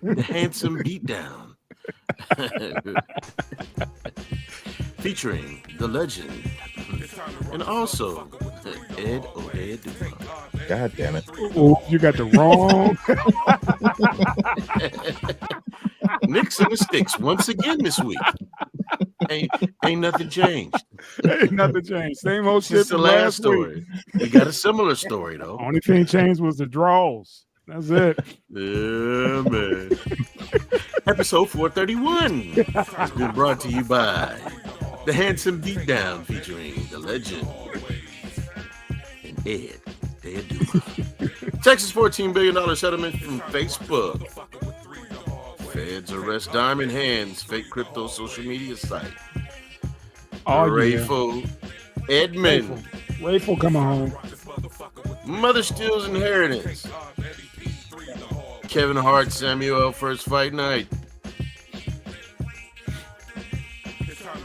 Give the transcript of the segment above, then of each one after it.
The Handsome Beatdown, featuring the legend, and also Ed O'Ed. God damn it. Oh, you got the wrong. Nicks and the Sticks once again this week. Ain't, ain't nothing changed. Ain't nothing changed. Same old shit Since the from last last week. story. We got a similar story though. Only thing changed was the draws. That's it. Yeah, man. Episode 431 has been brought to you by The Handsome Beatdown, featuring the legend and Ed Duma. Texas $14 billion settlement from Facebook. Feds arrest Diamondhands, fake crypto social media site. Oh, Raful Edmond. Raful coming home. Mother steals inheritance. Kevin Hart, Samuel first fight night.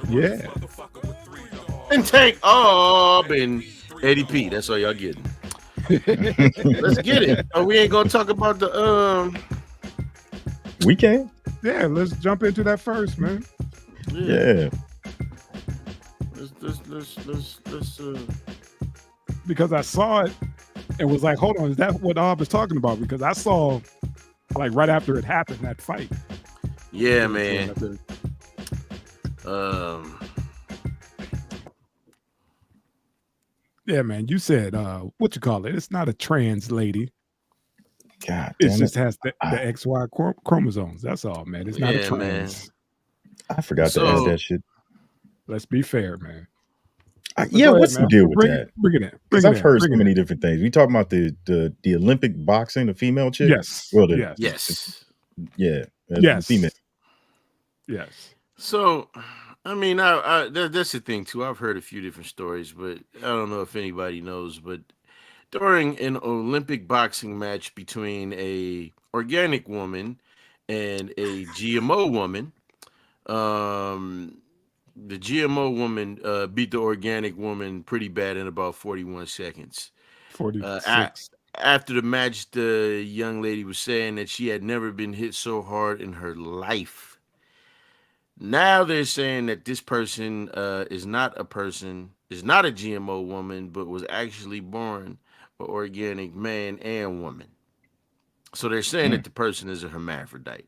Yeah. And Tank and Eddie P. That's all y'all getting. Let's get it. Oh, we ain't gonna talk about the Weekend? Yeah, let's jump into that first, man. Yeah. Let's Because I saw it and was like, hold on, is that what Ob was talking about? Because I saw like right after it happened, that fight. yeah, man. Yeah, man. You said what you call it? It's not a trans lady. God It damn just it. has the XY chromosomes. That's all, man. It's not a Yeah, trans. I forgot to add So- that shit. Let's be fair, man. Yeah, Go ahead, what's the man. deal with Bring that? it, bring it in. Because Bring I've it in, heard bring so it many in. different things. We talking about the Olympic boxing, the female chick? Yes. Well, yes. yes. Yeah. Yes. Female. Yes. So, I mean, that's the thing too. I've heard a few different stories, but I don't know if anybody knows. But during an Olympic boxing match between a organic woman and a GMO woman, the GMO woman beat the organic woman pretty bad in about 41 seconds. 46. After the match, the young lady was saying that she had never been hit so hard in her life. Now they're saying that this person is not a GMO woman, but was actually born an organic man and woman. So they're saying that the person is a hermaphrodite.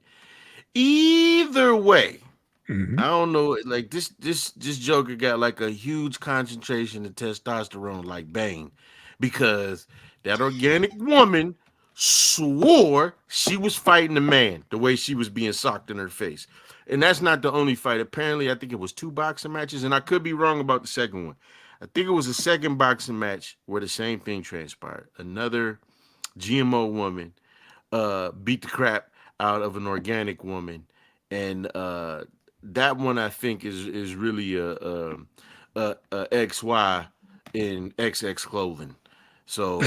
Either way, Mhm. I don't know. Like this Joker got like a huge concentration of testosterone, like Bane, because that organic woman swore she was fighting a man the way she was being socked in her face. And that's not the only fight. Apparently, I think it was 2 boxing matches, and I could be wrong about the second one. I think it was a second boxing match where the same thing transpired. Another GMO woman beat the crap out of an organic woman, and that one I think is really a XY in XX clothing. So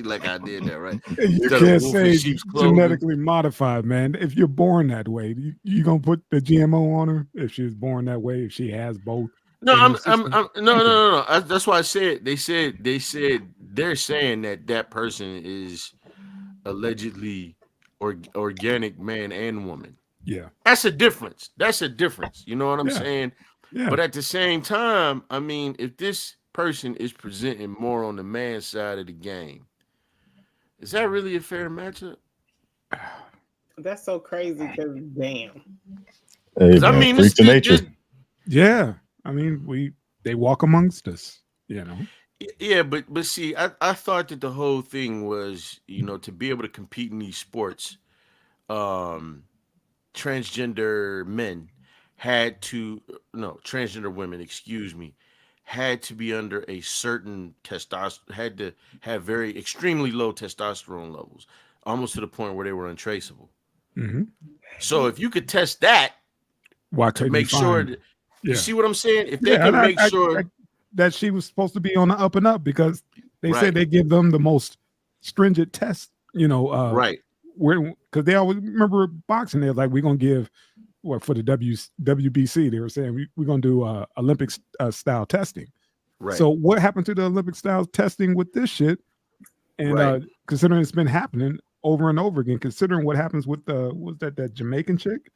like I did that right. You Instead of can't wolf in say sheep's clothing. genetically modified, man. If you're born that way, you gonna put the GMO on her if she's born that way, if she has both. No, in her I'm system? no. That's why I said they said they're saying that person is allegedly organic man and woman. Yeah. That's a difference. You know what I'm Yeah. saying? Yeah. But at the same time, I mean, if this person is presenting more on the man side of the game, is that really a fair matchup? That's so crazy because damn. Hey, I man, mean, freaks of nature. Yeah. I mean, they walk amongst us, you know. Yeah, but see, I thought that the whole thing was, to be able to compete in these sports, transgender men transgender women, excuse me, had to be under a certain testosterone, had to have very extremely low testosterone levels, almost to the point where they were untraceable. Mm-hmm. So if you could test that Why to couldn't make you sure, find- you Yeah. see what I'm saying? If they Yeah, can and make sure, that she was supposed to be on the up and up because they Right. said they give them the most stringent test, right? because they always remember boxing. They're like, we're gonna give for the WBC. They were saying we're gonna do Olympic style testing. Right. So what happened to the Olympic style testing with this shit? And Right. considering it's been happening over and over again, considering what happens with the was that Jamaican chick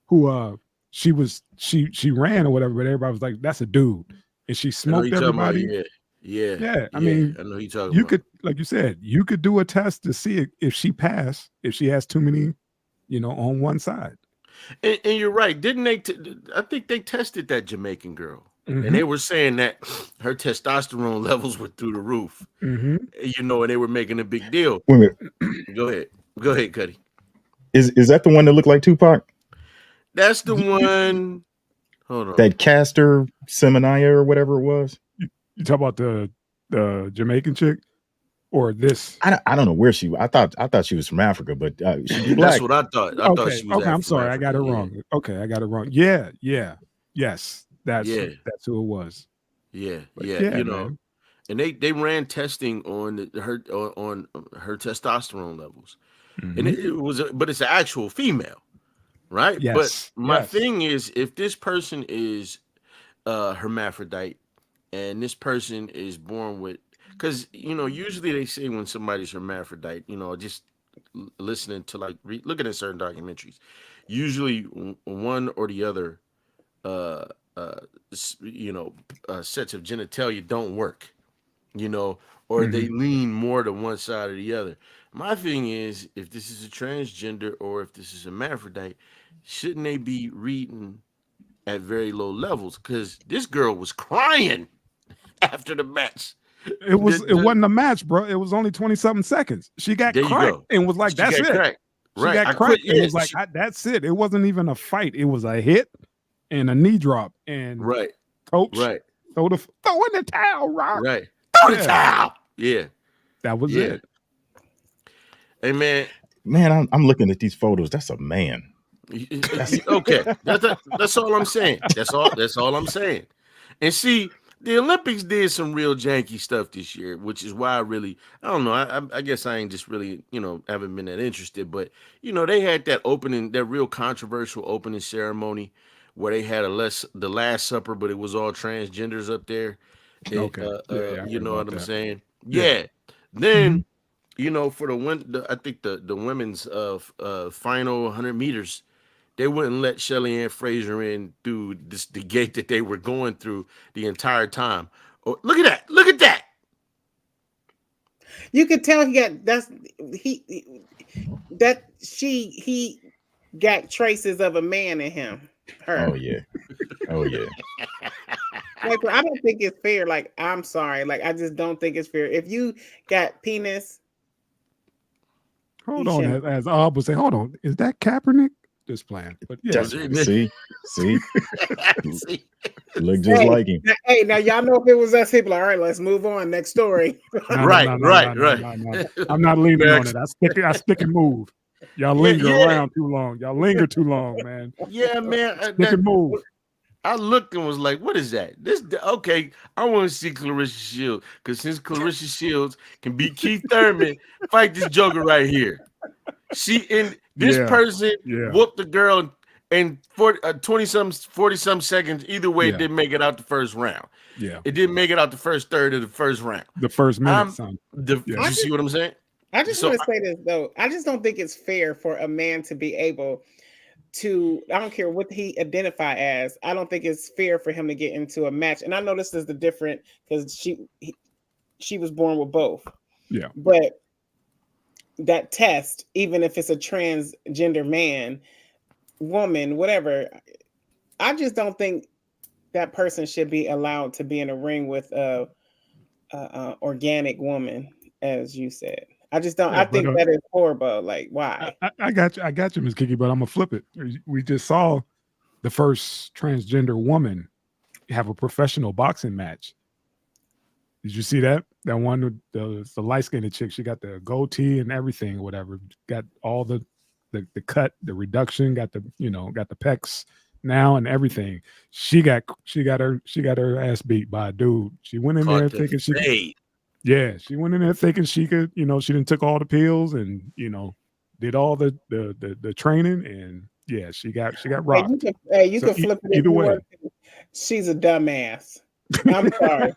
who she ran or whatever, but everybody was like, that's a dude. And she I know smoked you talking about. everybody. Yeah. Yeah. Yeah. I Yeah. mean, I know you talking you about. could, like you said, you could do a test to see if she passed, if she has too many, on one side. And you're right. Didn't they? I think they tested that Jamaican girl, and Mm-hmm. they were saying that her testosterone levels were through the roof. Mm-hmm. And they were making a big deal. Wait a minute. Go ahead, Cuddy. Is that the one that looked like Tupac? That's the one. Hold on. That Castor Seminaya or whatever it was? You talk about the Jamaican chick or this? I don't know where she was. I thought she was from Africa, but she's black. That's what I thought. I thought she was. Okay. I'm from sorry, Africa. I got it Yeah. wrong. Okay, I got it wrong. Yeah. Yes, that's who it was. Yeah. But Yeah. yeah, You know, man. and they ran testing on her testosterone levels, and Mhm. it was, but it's an actual female, right? Yes. But my Yes. thing is, if this person is hermaphrodite, and this person is born with, because usually they say when somebody's hermaphrodite, just listening to like looking at certain documentaries, usually one or the other uh uh sets of genitalia don't work, or they Mhm. lean more to one side or the other. My thing is, if this is a transgender or if this is a hermaphrodite, shouldn't they be reading at very low levels? Because this girl was crying after the match. It wasn't a match, bro. It was only 20-something seconds. She got There you cracked go. and was like, She that's got it. cracked. She Right. got I cracked quit. and Yeah. was like, that's it. It wasn't even a fight. It was a hit and a knee drop. And Right. coach, Right. throw in the towel, Rock. Right. Throw the Yeah. towel. Yeah. That was Yeah. it. Hey man. Man, I'm looking at these photos. That's a man. Okay. That's all I'm saying. That's all I'm saying. And see, the Olympics did some real janky stuff this year, which is why I don't know. I guess I ain't just really, haven't been that interested. But they had that real controversial opening ceremony where they had the Last Supper, but it was all transgenders up there. Okay. Yeah, I You heard know about what I'm that. saying? Yeah. Yeah. Then for I think the women's final 100 meters, they wouldn't let Shelly Ann Fraser in through the gate that they were going through the entire time. Oh, look at that! Look at that! You could tell he got traces of a man in him. Her. Oh yeah. Like, I don't think it's fair. Like, I'm sorry. Like, I just don't think it's fair. If you got penis, Hold on, as Ob would say, hold on, is that Kaepernick? Just playing, but yeah. See, See? look just like him. Hey, now y'all know if it was us, he'd be like, all right, let's move on. Next story. Right. I'm not leaning on it. I stick and move. Y'all linger around too long. Y'all linger too long, man. Yeah, man. Stick and move. I looked and was like, what is that? Okay, I want to see Clarissa Shields, because since Clarissa Shields can beat Keith Thurman, fight this joker right here. This person whooped the girl in 40-some seconds. Either way, it didn't make it out the first round. Yeah. It didn't make it out the first third of the first round. The first minute, son. You see what I'm saying? I just want to say this, though. I just don't think it's fair for a man to be able to, I don't care what he identify as, I don't think it's fair for him to get into a match. And I know this is the different, because she was born with both. Yeah. But that test, even if it's a transgender man, woman, whatever, I just don't think that person should be allowed to be in a ring with a organic woman, as you said. I just don't. I think that is horrible. Like, why? I got you, Ms. Kiki, but I'm gonna flip it. We just saw the first transgender woman have a professional boxing match. Did you see that? That one with the light-skinned chick. She got the goatee and everything, whatever. Got all the cut, the reduction. Got the pecs now and everything. She got her ass beat by a dude. She went in there thinking she could. Yeah, she went in there thinking she could, she done took all the pills and, did all the training, and she got rocked. You could flip it either way. She's a dumbass. I'm sorry.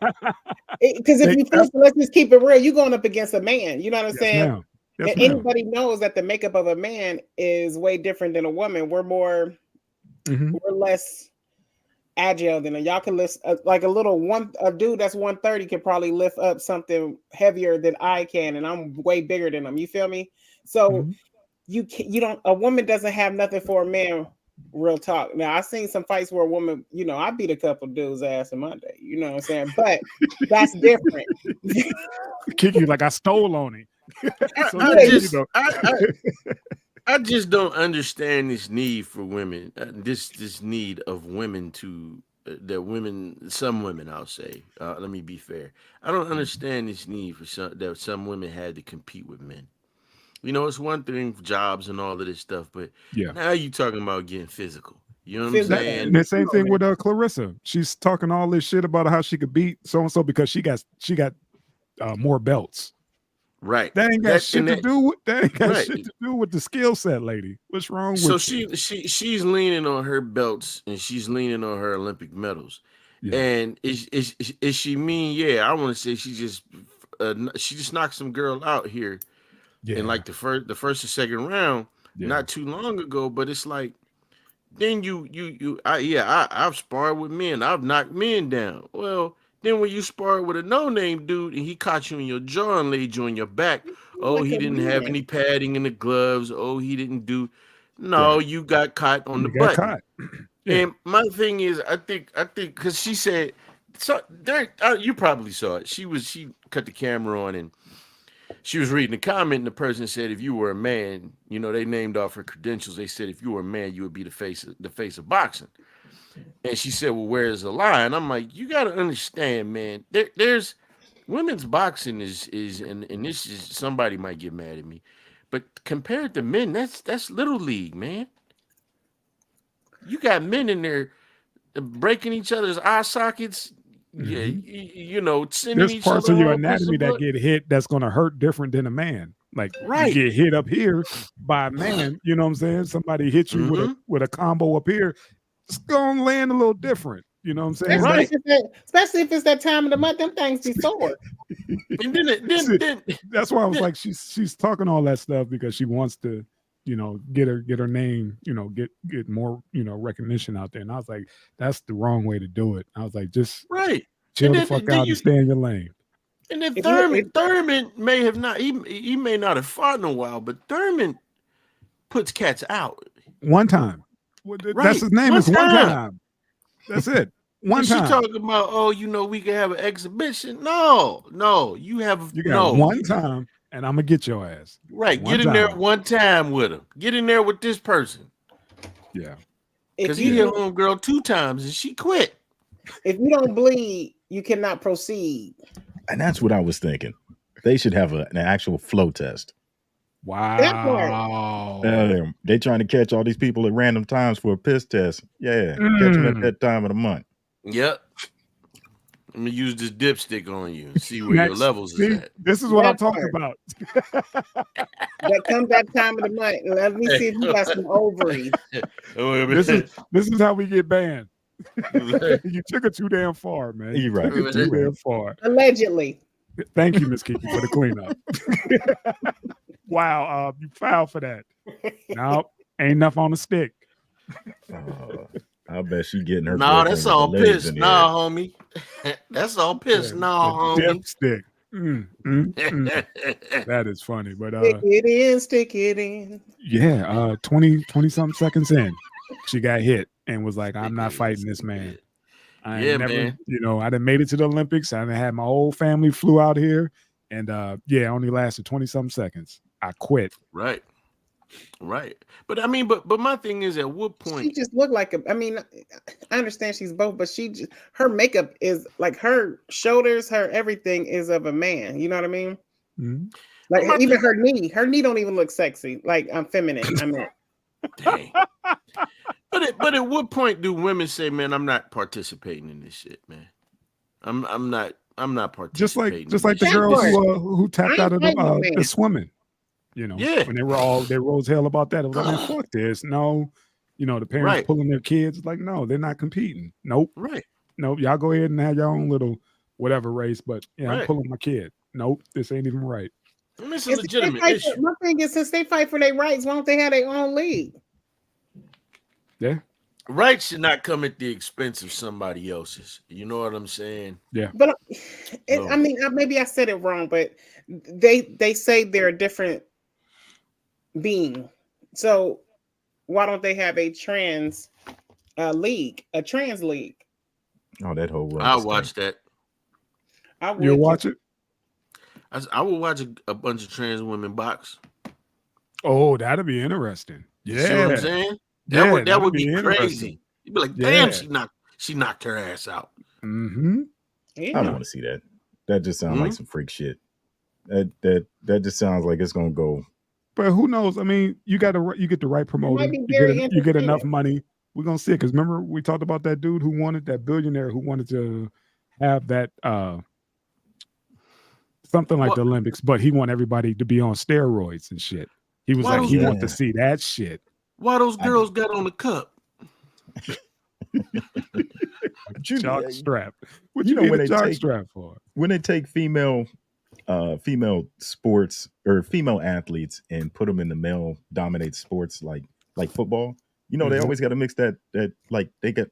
Because if you flip, let's just keep it real. You're going up against a man. You know what I'm saying? Ma'am. Yes, And ma'am. anybody knows that the makeup of a man is way different than a woman. We're less agile than y'all can lift like a dude that's 130 can probably lift up something heavier than I can, and I'm way bigger than him. You feel me? So a woman doesn't have nothing for a man. Real talk. Now I've seen some fights where a woman, I beat a couple dudes' ass in my day. You know what I'm saying? But that's different. Kick you like I stole on him. So, I just don't understand this need for women. This need of women to some women, I'll say. Let me be fair. I don't understand this need for some women had to compete with men. It's one thing for jobs and all of this stuff, but now you talking about getting physical. You know what I'm saying? The same thing with Clarissa. She's talking all this shit about how she could beat so and so because she got more belts. Right. That ain't got shit to do with the skill set, lady. What's wrong with you? So she's leaning on her belts and she's leaning on her Olympic medals. Yeah. And is she mean? Yeah, I want to say she just knocked some girl out here in like the first or second round not too long ago. But it's like then I've sparred with men. I've knocked men down. Well, then when you sparred with a no-name dude and he caught you in your jaw and laid you on your back, he didn't have any padding in the gloves. He didn't do. No, you got caught on the butt. And my thing is, I think because she said, so there, you probably saw it. She cut the camera on and she was reading the comment, and the person said, if you were a man, they named off her credentials. They said, if you were a man, you would be the face of boxing. And she said, well, where's the lie? And I'm like, you got to understand, man, there's women's boxing is and this is, somebody might get mad at me, but compared to men, that's little league, man. You got men in there breaking each other's eye sockets. Mm-hmm. Sending there's each parts other of your anatomy that get hit that's going to hurt different than a man. Like you get hit up here by a man, you know what I'm saying? Somebody hits you with a combo up here, it's going to land a little different. You know what I'm saying? Especially if it's that time of the month, them things be sore. And then that's why I was like, she's talking all that stuff because she wants to, get her name, get more, recognition out there. And I was like, that's the wrong way to do it. I was like, just chill the fuck out and stay in your lane. And then Thurman may have not, he may not have fought in a while, but Thurman puts cats out. One time. That's his name. It's one time. That's it. One time. She talking about, we can have an exhibition. No, you got one time, and I'm gonna get your ass. Right, get in there one time with him. Get in there with this person. Yeah, because he hit homegirl 2 times and she quit. If you don't bleed, you cannot proceed. And that's what I was thinking. They should have an actual flow test. Wow. They trying to catch all these people at random times for a piss test. Yeah. Catch them at that time of the month. Yep. I'm going to use this dipstick on you and see where your levels is at. This is what I'm talking about. That comes that time of the month. Let me see if you got some ovaries. This is how we get banned. You took it too damn far, man. You're right. Too damn far. Allegedly. Thank you, Miss Kiki, for the cleanup. Wow, you foul for that. No, ain't enough on the stick. I bet she getting her. No, that's all piss. Nah, homie. That's all piss. Nah, homie. Stick. That is funny, but stick it in. Yeah, 20 something seconds in, she got hit and was like, "I'm not fighting this man." Man. I done made it to the Olympics. I done had my whole family flew out here, and only lasted 20 something seconds. I quit. Right. But I mean, but my thing is, at what point she just looked like I understand she's both, but her makeup is like her shoulders, her everything is of a man. You know what I mean? Mm-hmm. Like even her knee don't even look sexy. Like I'm feminine. I mean, dang. But at what point do women say, "Man, I'm not participating in this shit, man. I'm not participating." Just like the girls who tapped out of the swimming. When they rose hell about that. It was like, man, fuck this. No, the parents pulling their kids. Like, no, they're not competing. Nope. Right. nope. Y'all go ahead and have your own little whatever race, but yeah, I'm Right. pulling my kid. Nope, this ain't even right. I mean, it's a It's- they legitimate fight issue. my thing is, since they fight for their rights, why don't they have their own league? Yeah, Rights should not come at the expense of somebody else's. You know what I'm saying? But No. I mean, maybe I said it wrong, but they say they're a different being. So why don't they have a trans league, a trans league? Oh, that whole run. I'll watch that. I would you'll watch it. I will watch a bunch of trans women box. Oh, that'd be interesting. You see what I'm Yeah, saying? yeah, That that'd would be interesting. crazy. You'd be like, damn, Yeah. she knocked her ass out. Mm-hmm. I Yeah. don't want to see that. That just sounds like some freak shit. That just sounds like it's gonna go. But who knows? I mean, you get the right promoter. be You very get enough entertaining. money. We're gonna see it. Because remember, we talked about that dude who wanted that billionaire who wanted to have that something like What? the Olympics, but he want everybody to be on steroids and shit. He was Why like, he don't- want to see that shit. Why those girls got on the cup? Jock strap. What you you know need when a they jock take- strap for? When they take female sports or female athletes and put them in the male dominated sports like football, they Mhm. always got to mix that like they got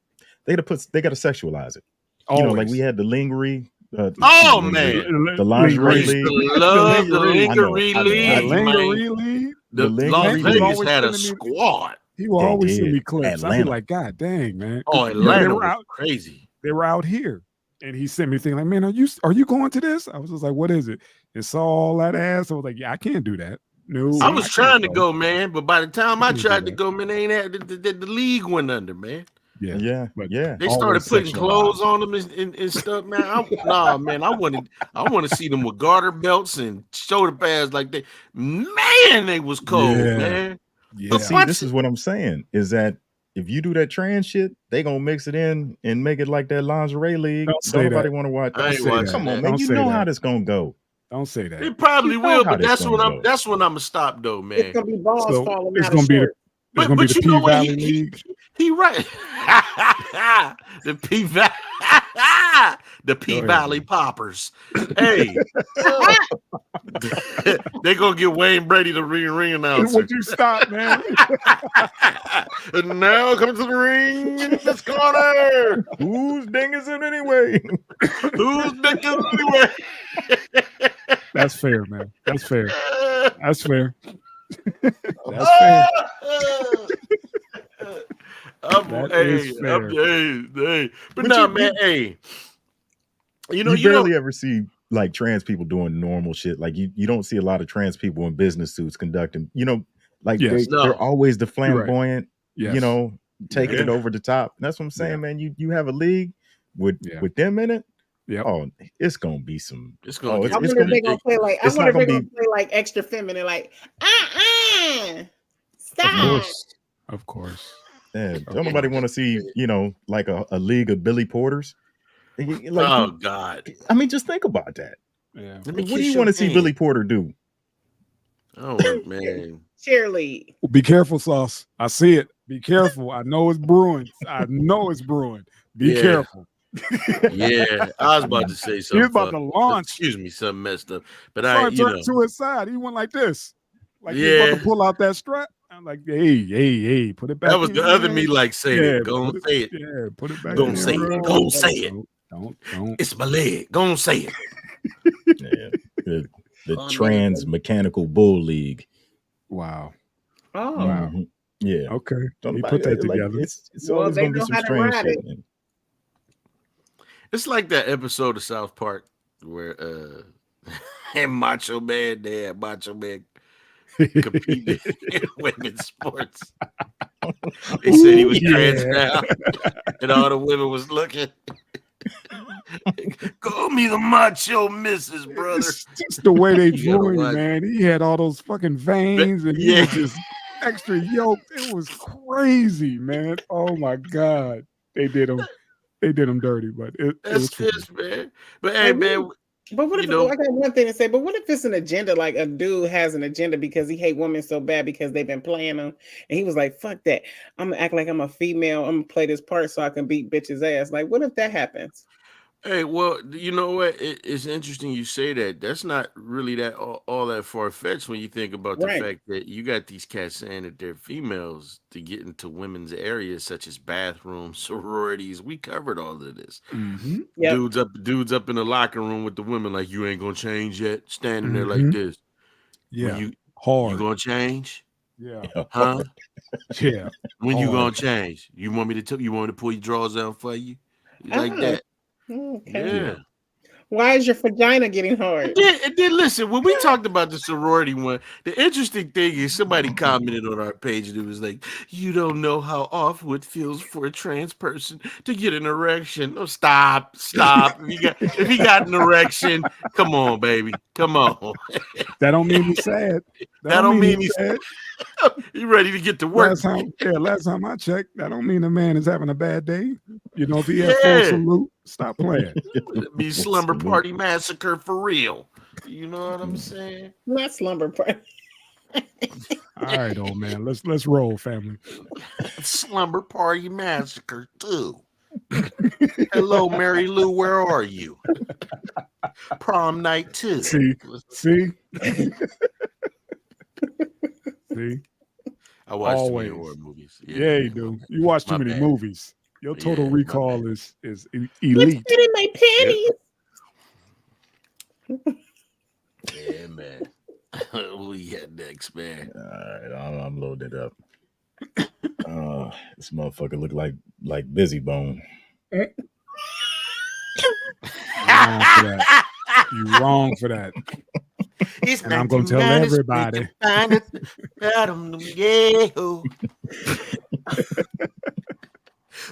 to sexualize it. Like we had the lingerie. Oh, lingerie, man. the lingerie Used league. to love the lingerie. lingerie I know. The league, man. lingerie league. The The Las lingerie Vegas league. had a Always sending me- squad. He will They always send did. me clips. I'd be Atlanta. like, God dang, man. Oh, they Atlanta were was out. crazy. They were out here, and he sent me thing like, man, are you going to this? I was just like, what is it? And saw all that ass. I was like, yeah, I can't do that. No, I was can't trying to go, man, but by the time I can't do tried to that. go, man, they ain't had the league went under, man. Yeah, but They started Always putting sexualized. clothes on them and stuff, man. I want to see them with garter belts and shoulder pads like that. Man, they was cold, Yeah. man. yeah. But see, What? this is what I'm saying is that if you do that trans shit, they gonna mix it in and make it like that lingerie league. Don't say Nobody that. want to watch. I ain't say watching that. Come on, that. man. Don't You say know that. how this gonna go. Don't say that. It probably You know will, how but this that's when gonna go. that's when I'm gonna stop though, It's man. gonna be balls So falling it's out gonna of be the shorts. it's gonna be the you know P what? Valley League. He right. The P Valley. The P ahead, Valley man. Poppers. Hey, they gonna get Wayne Brady the ring announcer. Would you stop, man? And now coming to the ring in this corner. Whose ding is it anyway? Who's Dickens anyway? That's fair, man. That's fair. That's fair. That's fair. That is fair. Hey. But But no, you- man, hey. You know, you barely ever see like trans people doing normal shit. Like you don't see a lot of trans people in business suits conducting. Like Yes. No. they're always the You're right. flamboyant. Yes. Taking it Yeah. over the top. That's what I'm saying, Yeah. man. You have a league with Yeah. them in it. Yep. Oh, it's gonna be some. it's Oh, gonna it's I get wonder if gonna they're gonna play like. I it's wonder not if they're gonna gonna play like extra feminine, like Of stop. course. Of course. Yeah, don't nobody want to see, like a league of Billy Porters. Like, oh God. I mean, just think about that. Yeah. Let me What do kiss you your want to see hand. Billy Porter do? Oh man. Cheerlead. Be careful, Sauce. I see it. Be careful. I know it's brewing. Be Yeah. careful. Yeah. I was about to say He something. was about to launch. Excuse me, something messed up. But Started turning to his side. He went like this. Like he was about Yeah. to pull out that strap. I'm like, hey, put it back. that was in, the other man. me like say Yeah, it. Go put and say it. Yeah, put it back. Go in, and say it. bro. Go and say it. Don't. It's my leg. Go and say it. Yeah, the Oh, Trans Mechanical Bull League. Wow. Oh, Wow. Mhm. Yeah, Okay. Don't He nobody- put that like, together. It's Well, always they gonna be know some how to strange ride shit. it. Man. It's like that episode of South Park where and Macho Man, they had Macho Man competing in women's sports. They said he was trans now, and all the women was looking. Call me the Macho Mrs. Brother. It's just the way they You gotta drew him, watch. man. He had all those fucking veins and he Yeah. was just extra yoked. It was crazy, man. Oh my God. They did him dirty, but it was That's funny. this, man. But hey, man, But what You if know, I got one thing to say? But what if it's an agenda? Like a dude has an agenda because he hate women so bad because they've been playing him, and he was like, "Fuck that! I'm gonna act like I'm a female. I'm gonna play this part so I can beat bitches ass." Like, what if that happens? hey, well, you know what? It's interesting you say that. That's not really that all that far fetched when you think about the Right. fact that you got these cats saying that they're females to get into women's areas such as bathrooms, sororities. We covered all of this. Mm-hmm. Yep. Dudes up in the locker room with the women like you ain't gonna change yet, standing there like Mm-hmm. this. When Yeah. you Hard. gonna change? Yeah. Huh? Yeah. When you Hard. gonna change? You want me to you want me to pull your drawers down for you? Like Oh, that. okay. Yeah. Yeah. Why is your vagina getting hard? And then listen, when we talked about the sorority one, the interesting thing is somebody commented on our page and it was like, you don't know how awful it feels for a trans person to get an erection. Oh, stop. If he got an erection, come on, baby. Come on. That don't mean he's sad. That That don't don't mean mean he's he's sad. he ready to get to work. Last time I checked, that don't mean the man is having a bad day. You know, if he had full Yeah. salute, stop playing. Be slumber party massacre for real. You know what I'm saying? Not slumber party. All right, old man. Let's roll, family. Slumber party massacre too. Hello, Mary Lou, where are you? Prom night too. See. See. I watch too many Always. horror movies. Yeah, you do. You watch too My many bad. movies. Your total Yeah, my recall bad. is What's elite. in my panties? Yeah, man. We got next, man. All right, I'm loading it up. This motherfucker look like Busy Bone. Wrong for that. You wrong for that. It's And I'm gonna tell everybody.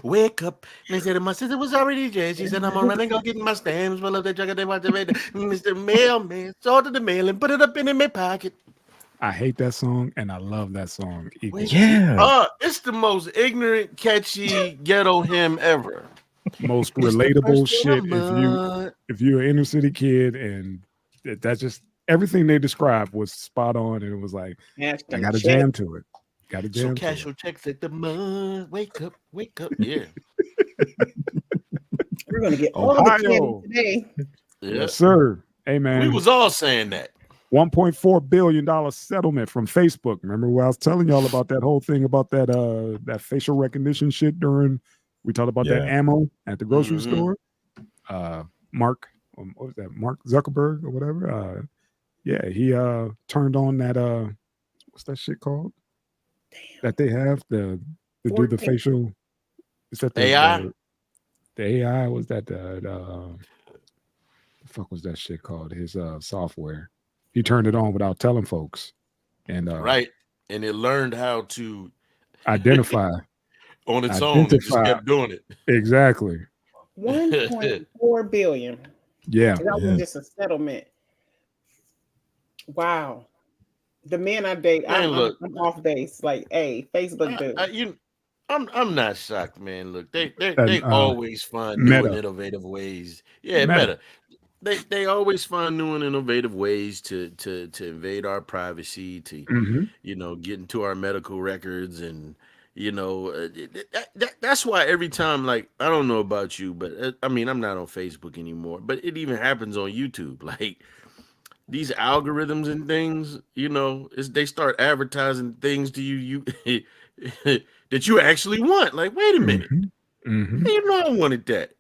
Wake up. They said my sister was already dead. She said, I'm gonna run and go get my stamps. Well, up they drug they watch the Mr. Mailman, sorted the mail and put it up in my pocket. I hate that song and I love that song equally. Yeah. It's the most ignorant, catchy ghetto hymn ever. Most It's the relatable first shit number. if you're an inner city kid and that's just everything they described was spot on and it was like I got a jam to it. Got a jam So to cash your it. checks at the mud. Wake up. Yeah. We're gonna get all the Ohio. candy today. Yeah. Yes, sir. Hey man. We was all saying that. $1.4 billion settlement from Facebook. Remember where I was telling y'all about that whole thing about that facial recognition shit during we talked about that ammo at the grocery store. Mark, what was that? Mark Zuckerberg or whatever. Yeah, he turned on that what's that shit called? That they have to do the facial. Is that the AI? The AI was that the fuck was that shit called? His software. He turned it on without telling folks, and Right. And it learned how to identify on its own. It just kept doing it. Exactly. 1.4 billion. Yeah. That was just a settlement. Wow. The men I date, I'm off base. Like, hey, Facebook dude. I'm not shocked, man. Look, they always find Meta. new and innovative ways. Yeah, Meta. They always find new and innovative ways to invade our privacy, to get into our medical records, and that's why every time, like, I don't know about you, but I mean, I'm not on Facebook anymore, but it even happens on YouTube. Like these algorithms and things, they start advertising things to you that you actually want. Like, wait a minute, I wanted that,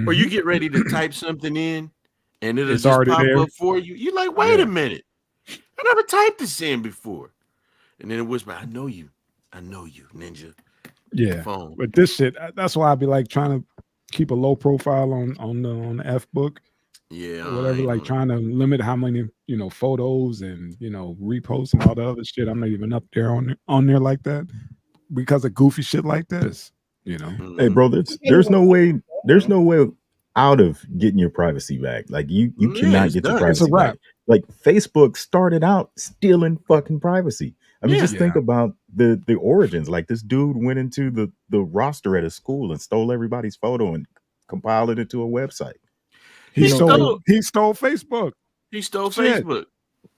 or you get ready to type something in. And it'll it's just already pop there. up for you. You're like, wait a minute. I never typed this in before. And then it whisper, I know you, ninja. Yeah. Phone. But this shit, that's why I'd be like trying to keep a low profile on the F book. Yeah. Or whatever, like trying to limit how many, photos and reposts and all the other shit. I'm not even up there on there like that because of goofy shit like this. Hey, bro, there's no way out of getting your privacy back. Like you cannot get your privacy back. Like Facebook started out stealing fucking privacy. I mean, just think about the origins. Like this dude went into the roster at a school and stole everybody's photo and compiled it into a website. He You know, stole Facebook. he stole Shit. Facebook.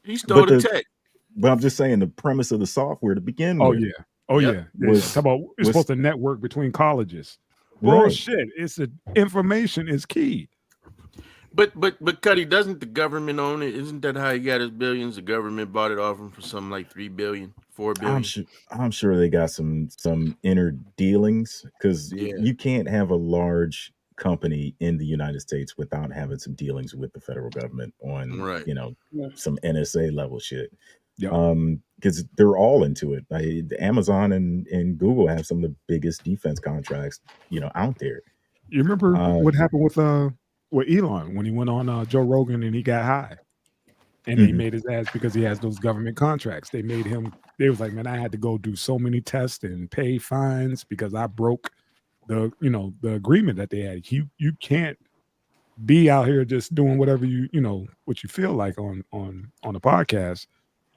He stole But the the tech. but I'm just saying the premise of the software to begin Oh with yeah. Oh Yep. yeah. was Talk about it's was supposed to network between colleges. right. Bullshit. It's information is key. But Cuddy, doesn't the government own it? Isn't that how he got his billions? The government bought it off him for something like 3 billion, 4 billion. I'm sure they got some inner dealings because Yeah. you can't have a large company in the United States without having some dealings with the federal government on Right. Yeah. some NSA level shit. Yep. Because they're all into it. Amazon and Google have some of the biggest defense contracts out there. You remember Uh, what happened with Elon when he went on Joe Rogan and he got high? And they mhm. made his ass because he has those government contracts. They made him, they was like, man, I had to go do so many tests and pay fines because I broke the agreement that they had. You can't be out here just doing whatever what you feel like on a podcast,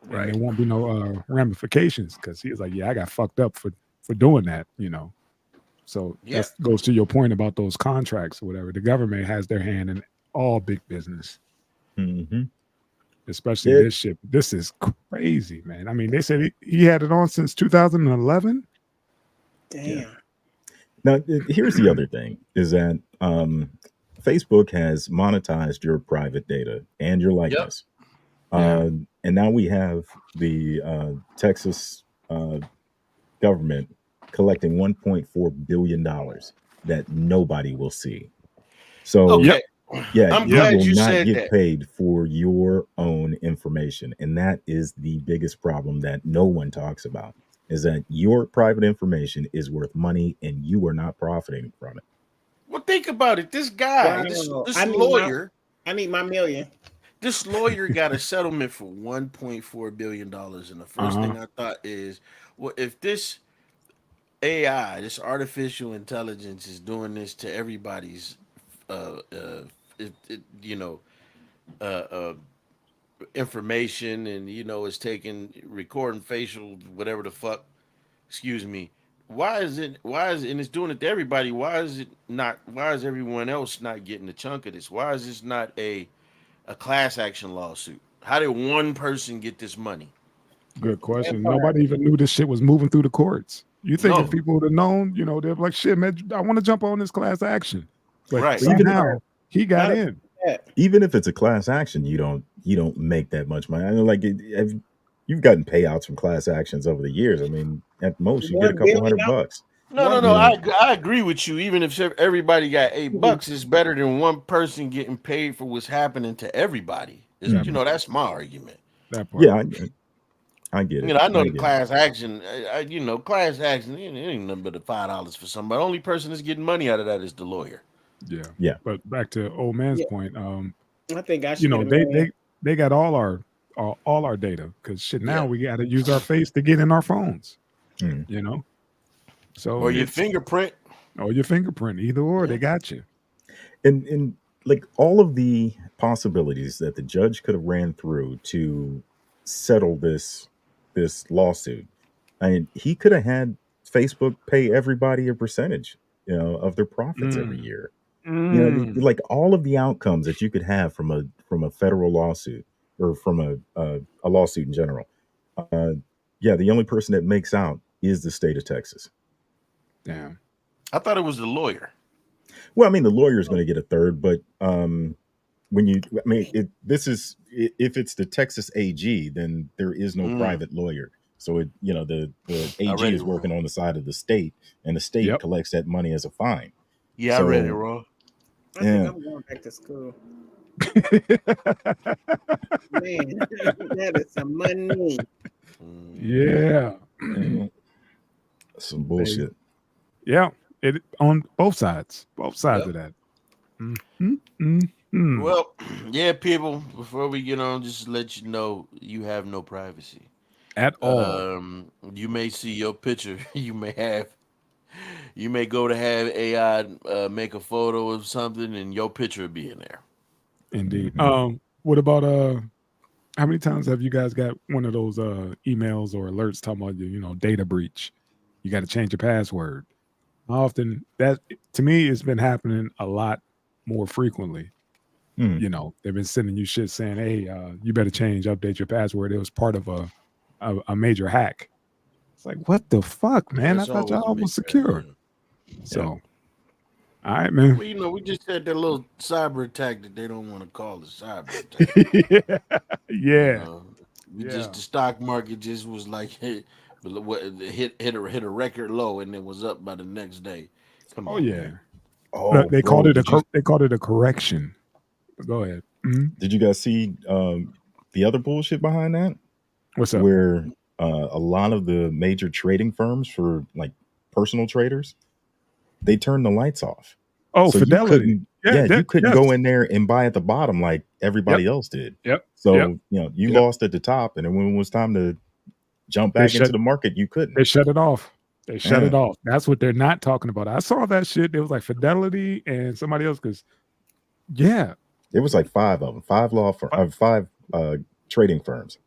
and Right. there won't be no ramifications, because he was like, yeah, I got fucked up for doing that. So Yeah. that goes to your point about those contracts or whatever. The government has their hand in all big business, Mhm. especially Yeah. this shit. This is crazy, man. I mean, they said he had it on since 2011. Damn. Now, here's the other thing: is that Facebook has monetized your private data and your Yep. likeness, Yeah. and now we have the Texas government collecting $1.4 billion that nobody will see. So, Okay. yeah, I'm you glad will you not said get that. paid for your own information, and that is the biggest problem that no one talks about. Is that your private information is worth money, and you are not profiting from it. Well, think about it. This guy, this Wow. this lawyer, I need my million. this lawyer got a settlement for $1.4 billion. And the first thing I thought is, well, if this AI, this artificial intelligence, is doing this to everybody's, uh, uh, you know, uh, uh, information, and it's taking, recording facial, whatever the fuck. Excuse me. Why is it? And it's doing it to everybody? Why is it not? Why is everyone else not getting a chunk of this? Why is this not a class action lawsuit? How did one person get this money? Good That question. part. Nobody even knew this shit was moving through the courts. You think if No. people would have known, they're like, shit, man, I want to jump on this class action. But Right. Even somehow he got Not in. that. even if it's a class action, you don't make that much money. I know, like you've gotten payouts from class actions over the years. I mean, at most you get a $1 couple billion. $100. No, no, $1 no. You I know, billion. I agree with you. Even if everybody got eight Mhm. bucks, it's better than one person getting paid for what's happening to everybody. That mhm. part. That's my argument. That part. Yeah, I get it. I know I the get it. class action. Class action. It ain't nothing but the $5 for somebody. The only person that's getting money out of that is the lawyer. Yeah. Yeah. But back to old man's Yeah. point, I think I should get a they million. they got all our data, because shit, now Yeah. we got to use our face to get in our phones. Mm. So Or your it's fingerprint. or your fingerprint, either or, Yeah. they got you. And like all of the possibilities that the judge could have ran through to settle this lawsuit. I mean, he could have had Facebook pay everybody a percentage, of their profits every Mm. year. Mm. Like all of the outcomes that you could have from a federal lawsuit or from a lawsuit in general. Uh, yeah, the only person that makes out is the state of Texas. Damn. I thought it was the lawyer. Well, I mean, the lawyer is going to get a third, but I mean, if it's the Texas AG, then there is no Mm, private lawyer. So the I AG read it is working wrong. on the side of the state, and the state Yep. collects that money as a fine. Yeah, I read it So wrong. I think yeah, I'm going back to school. Man, that is some money. Mm. Yeah. yeah, some They- bullshit. yeah. It on both sides. Both sides Yep. of that. Mm. Well, yeah, people. Before we get on, just to let you know, you have no privacy. At all. You may see your picture. You may go to have AI make a photo of something, and your picture will be in there. Indeed. Mhm. What about how many times have you guys got one of those emails or alerts talking about data breach? You got to change your password. How often that, to me, it's been happening a lot more frequently. You know, they've been sending you shit saying, "Hey, you better update your password." It was part of a major hack. It's like, what the fuck, Yeah, man? I it's thought always a y'all was mixed bag, secure. yeah. So, all right, man. Well, you know, we just had that little cyber attack that they don't want to call a cyber attack. You Yeah. know, we just the stock market just was like hit a record low and it was up by the next day. Come Oh on, yeah. man. Oh, They bro, called it they called it a correction. Go ahead. did you guys see the other bullshit behind that? What's up? Where a lot of the major trading firms for like personal traders, they turned the lights off. Oh, So you Fidelity. couldn't, Yeah, you couldn't yes. go in there and buy at the bottom like Yep. everybody else did. Yep. So, you lost at the top, and then when it was time to jump back into the market, you couldn't. They shut it off. They shut Yeah. it off. That's what they're not talking about. I saw that shit. It was like Fidelity and somebody else because, yeah. It was like 5 of them, 5 trading firms.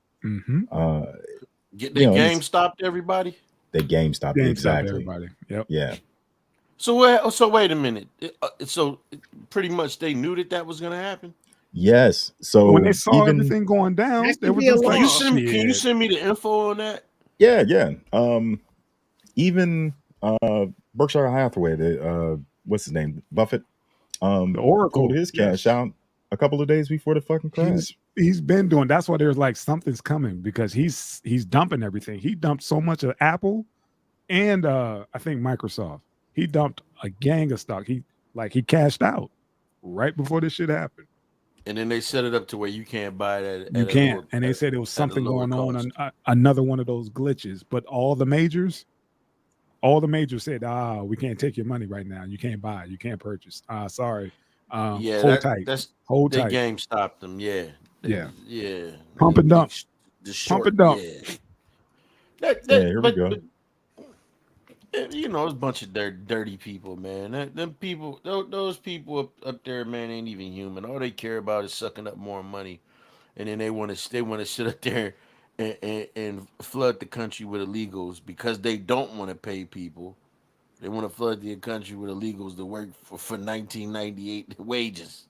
Get the game stopped, everybody. The game stopped, exactly. Everybody. Yep. Yeah. So wait a minute. So pretty much they knew that was going to happen. Yes. So when they saw everything going down, they were just like, can you send me the info on that? Yeah, yeah. Even Berkshire Hathaway, the what's his name, Buffett, the Oracle, pulled his cash out a couple of days before the fucking crash. He's been doing. That's why there's like something's coming because he's dumping everything. He dumped so much of Apple and I think Microsoft. He dumped a gang of stock. He cashed out right before this shit happened. And then they set it up to where you can't buy it. You can't. And they said it was something going on, another one of those glitches. But all the majors said, we can't take your money right now. You can't buy. You can't purchase. Sorry. Hold tight. Hold tight. The game stopped them. Yeah. Yeah. Yeah. Pump and dump. Pump and dump. Yeah. Here we go. You know, it's a bunch of dirty people, man. Them people, those people up there, man, ain't even human. All they care about is sucking up more money, and then they want to sit up there and flood the country with illegals because they don't want to pay people. They want to flood the country with illegals to work for 1998 wages.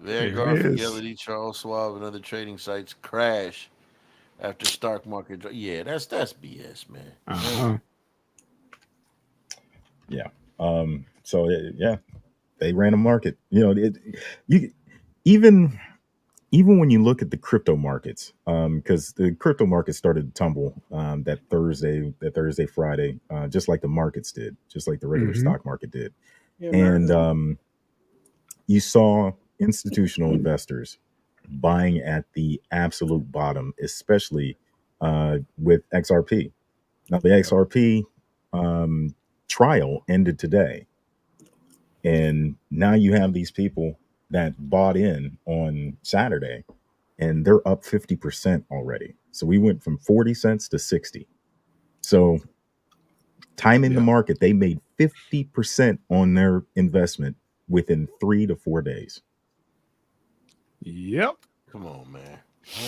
Vanguard, Fidelity, Charles Schwab, and other trading sites crash after stock market. Yeah, that's BS, man. Uh-huh. Yeah. So yeah, they ran a market. You know, even when you look at the crypto markets, because the crypto market started to tumble that Thursday, Friday, just like the markets did, just like the regular stock market did, and you saw institutional investors buying at the absolute bottom, especially with XRP. Now the XRP trial ended today, and now you have these people that bought in on Saturday, and they're up 50% already. So we went from 40 cents to 60. So timing the market, they made 50% on their investment within 3 to 4 days. Yep. Come on, man.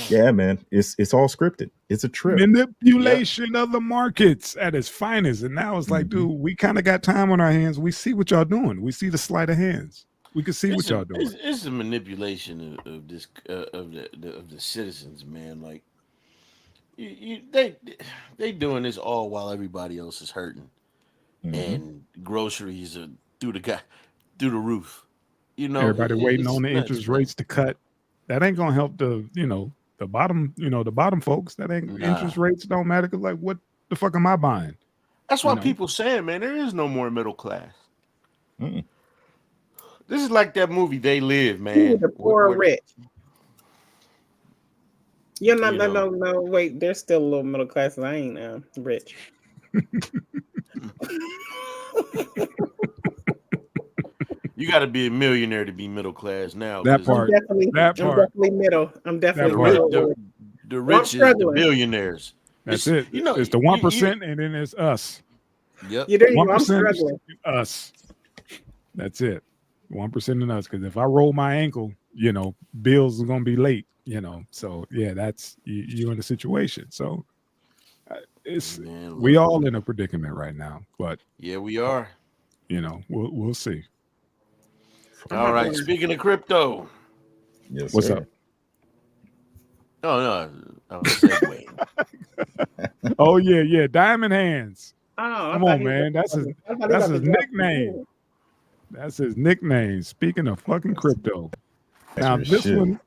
Yeah, man. It's all scripted. It's a trip. Manipulation of the markets at its finest. And now it's like, dude, we kind of got time on our hands. We see what y'all doing. We see the sleight of hands. We can see what y'all doing. It's a manipulation of this of the citizens, man. Like they doing this all while everybody else is hurting, and groceries are through the roof. You know, everybody waiting on the interest rates to cut. That ain't gonna help the bottom folks. That ain't interest rates don't matter. Cause like, what the fuck am I buying? That's why people saying, man, there is no more middle class. This is like that movie They Live, man. The poor rich. You're not. No. Wait, there's still a little middle class. And I ain't rich. You got to be a millionaire to be middle class now. That part. I'm definitely middle. I'm definitely middle. The rich is the billionaires. That's it. You know, it's the 1%, and then it's us. Yep. 1% us. That's it. 1% in us. Because if I roll my ankle, bills are gonna be late. So yeah, that's you're in a situation. So we all in a predicament right now. But yeah, we are. we'll see. All right. Speaking of crypto. Yes, What's sir. up? Oh no, I was segueing. Oh yeah, Diamond Hands. Oh, Come on, man. That's his nickname. That's his nickname. Speaking of fucking crypto. That's Now your this shit. one,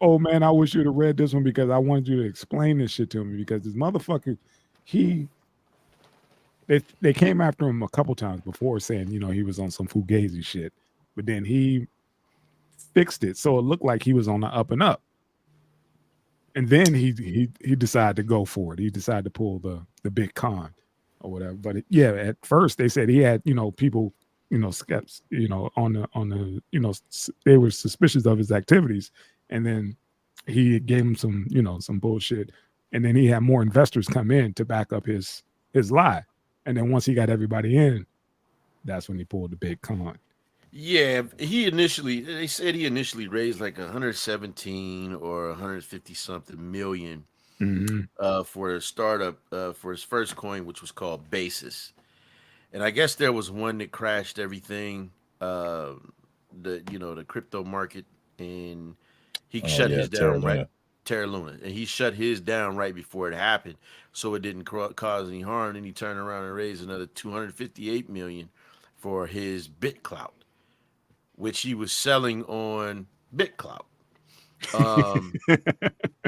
oh man, I wish you'd have read this one because I wanted you to explain this shit to me because this motherfucker, they came after him a couple times before saying, he was on some fugazi shit. But then he fixed it so it looked like he was on the up and up. And then he decided to go for it. He decided to pull the big con or whatever. But at first they said he had, people, skeptics, on the, they were suspicious of his activities. And then he gave him some bullshit. And then he had more investors come in to back up his lie. And then once he got everybody in, that's when he pulled the big con. Yeah, they said he initially raised like 117 or 150 something million for a startup for his first coin, which was called Basis. And I guess there was one that crashed everything, the crypto market, and he shut his Terra down right. Luna. Terra Luna, and he shut his down right before it happened, so it didn't cause any harm. Then he turned around and raised another 258 million for his BitClout, which he was selling on BitClout.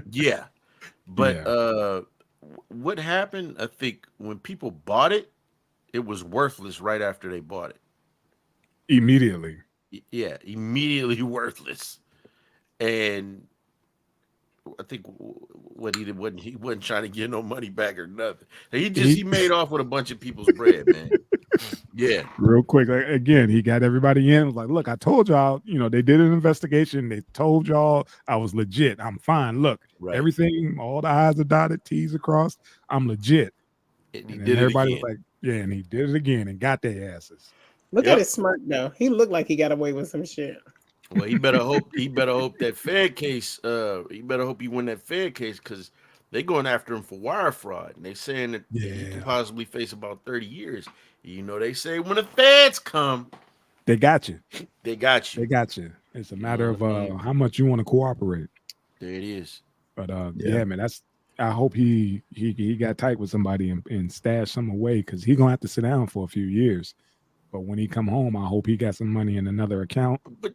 Yeah, but what happened? I think when people bought it, it was worthless right after they bought it. Immediately. Yeah, immediately worthless. And I think what he did he wasn't trying to get no money back or nothing. He made off with a bunch of people's bread, man. Yeah. Real quick, again, he got everybody in. Was like, look, I told y'all, they did an investigation. They told y'all I was legit. I'm fine. Look, everything, all the I's are dotted, T's are crossed. I'm legit. And then everybody was like, yeah, and he did it again and got their asses. Look at his smirk though. He looked like he got away with some shit. Well, he better hope that Fed case. He better hope he win that Fed case because they're going after him for wire fraud, and they're saying that he can possibly face about 30 years. They say when the Feds come, they got you. They got you. They got you. It's a matter of how much you want to cooperate. There it is. But yeah, man, I hope he got tight with somebody and stashed some away because he's gonna have to sit down for a few years. But when he come home, I hope he got some money in another account. But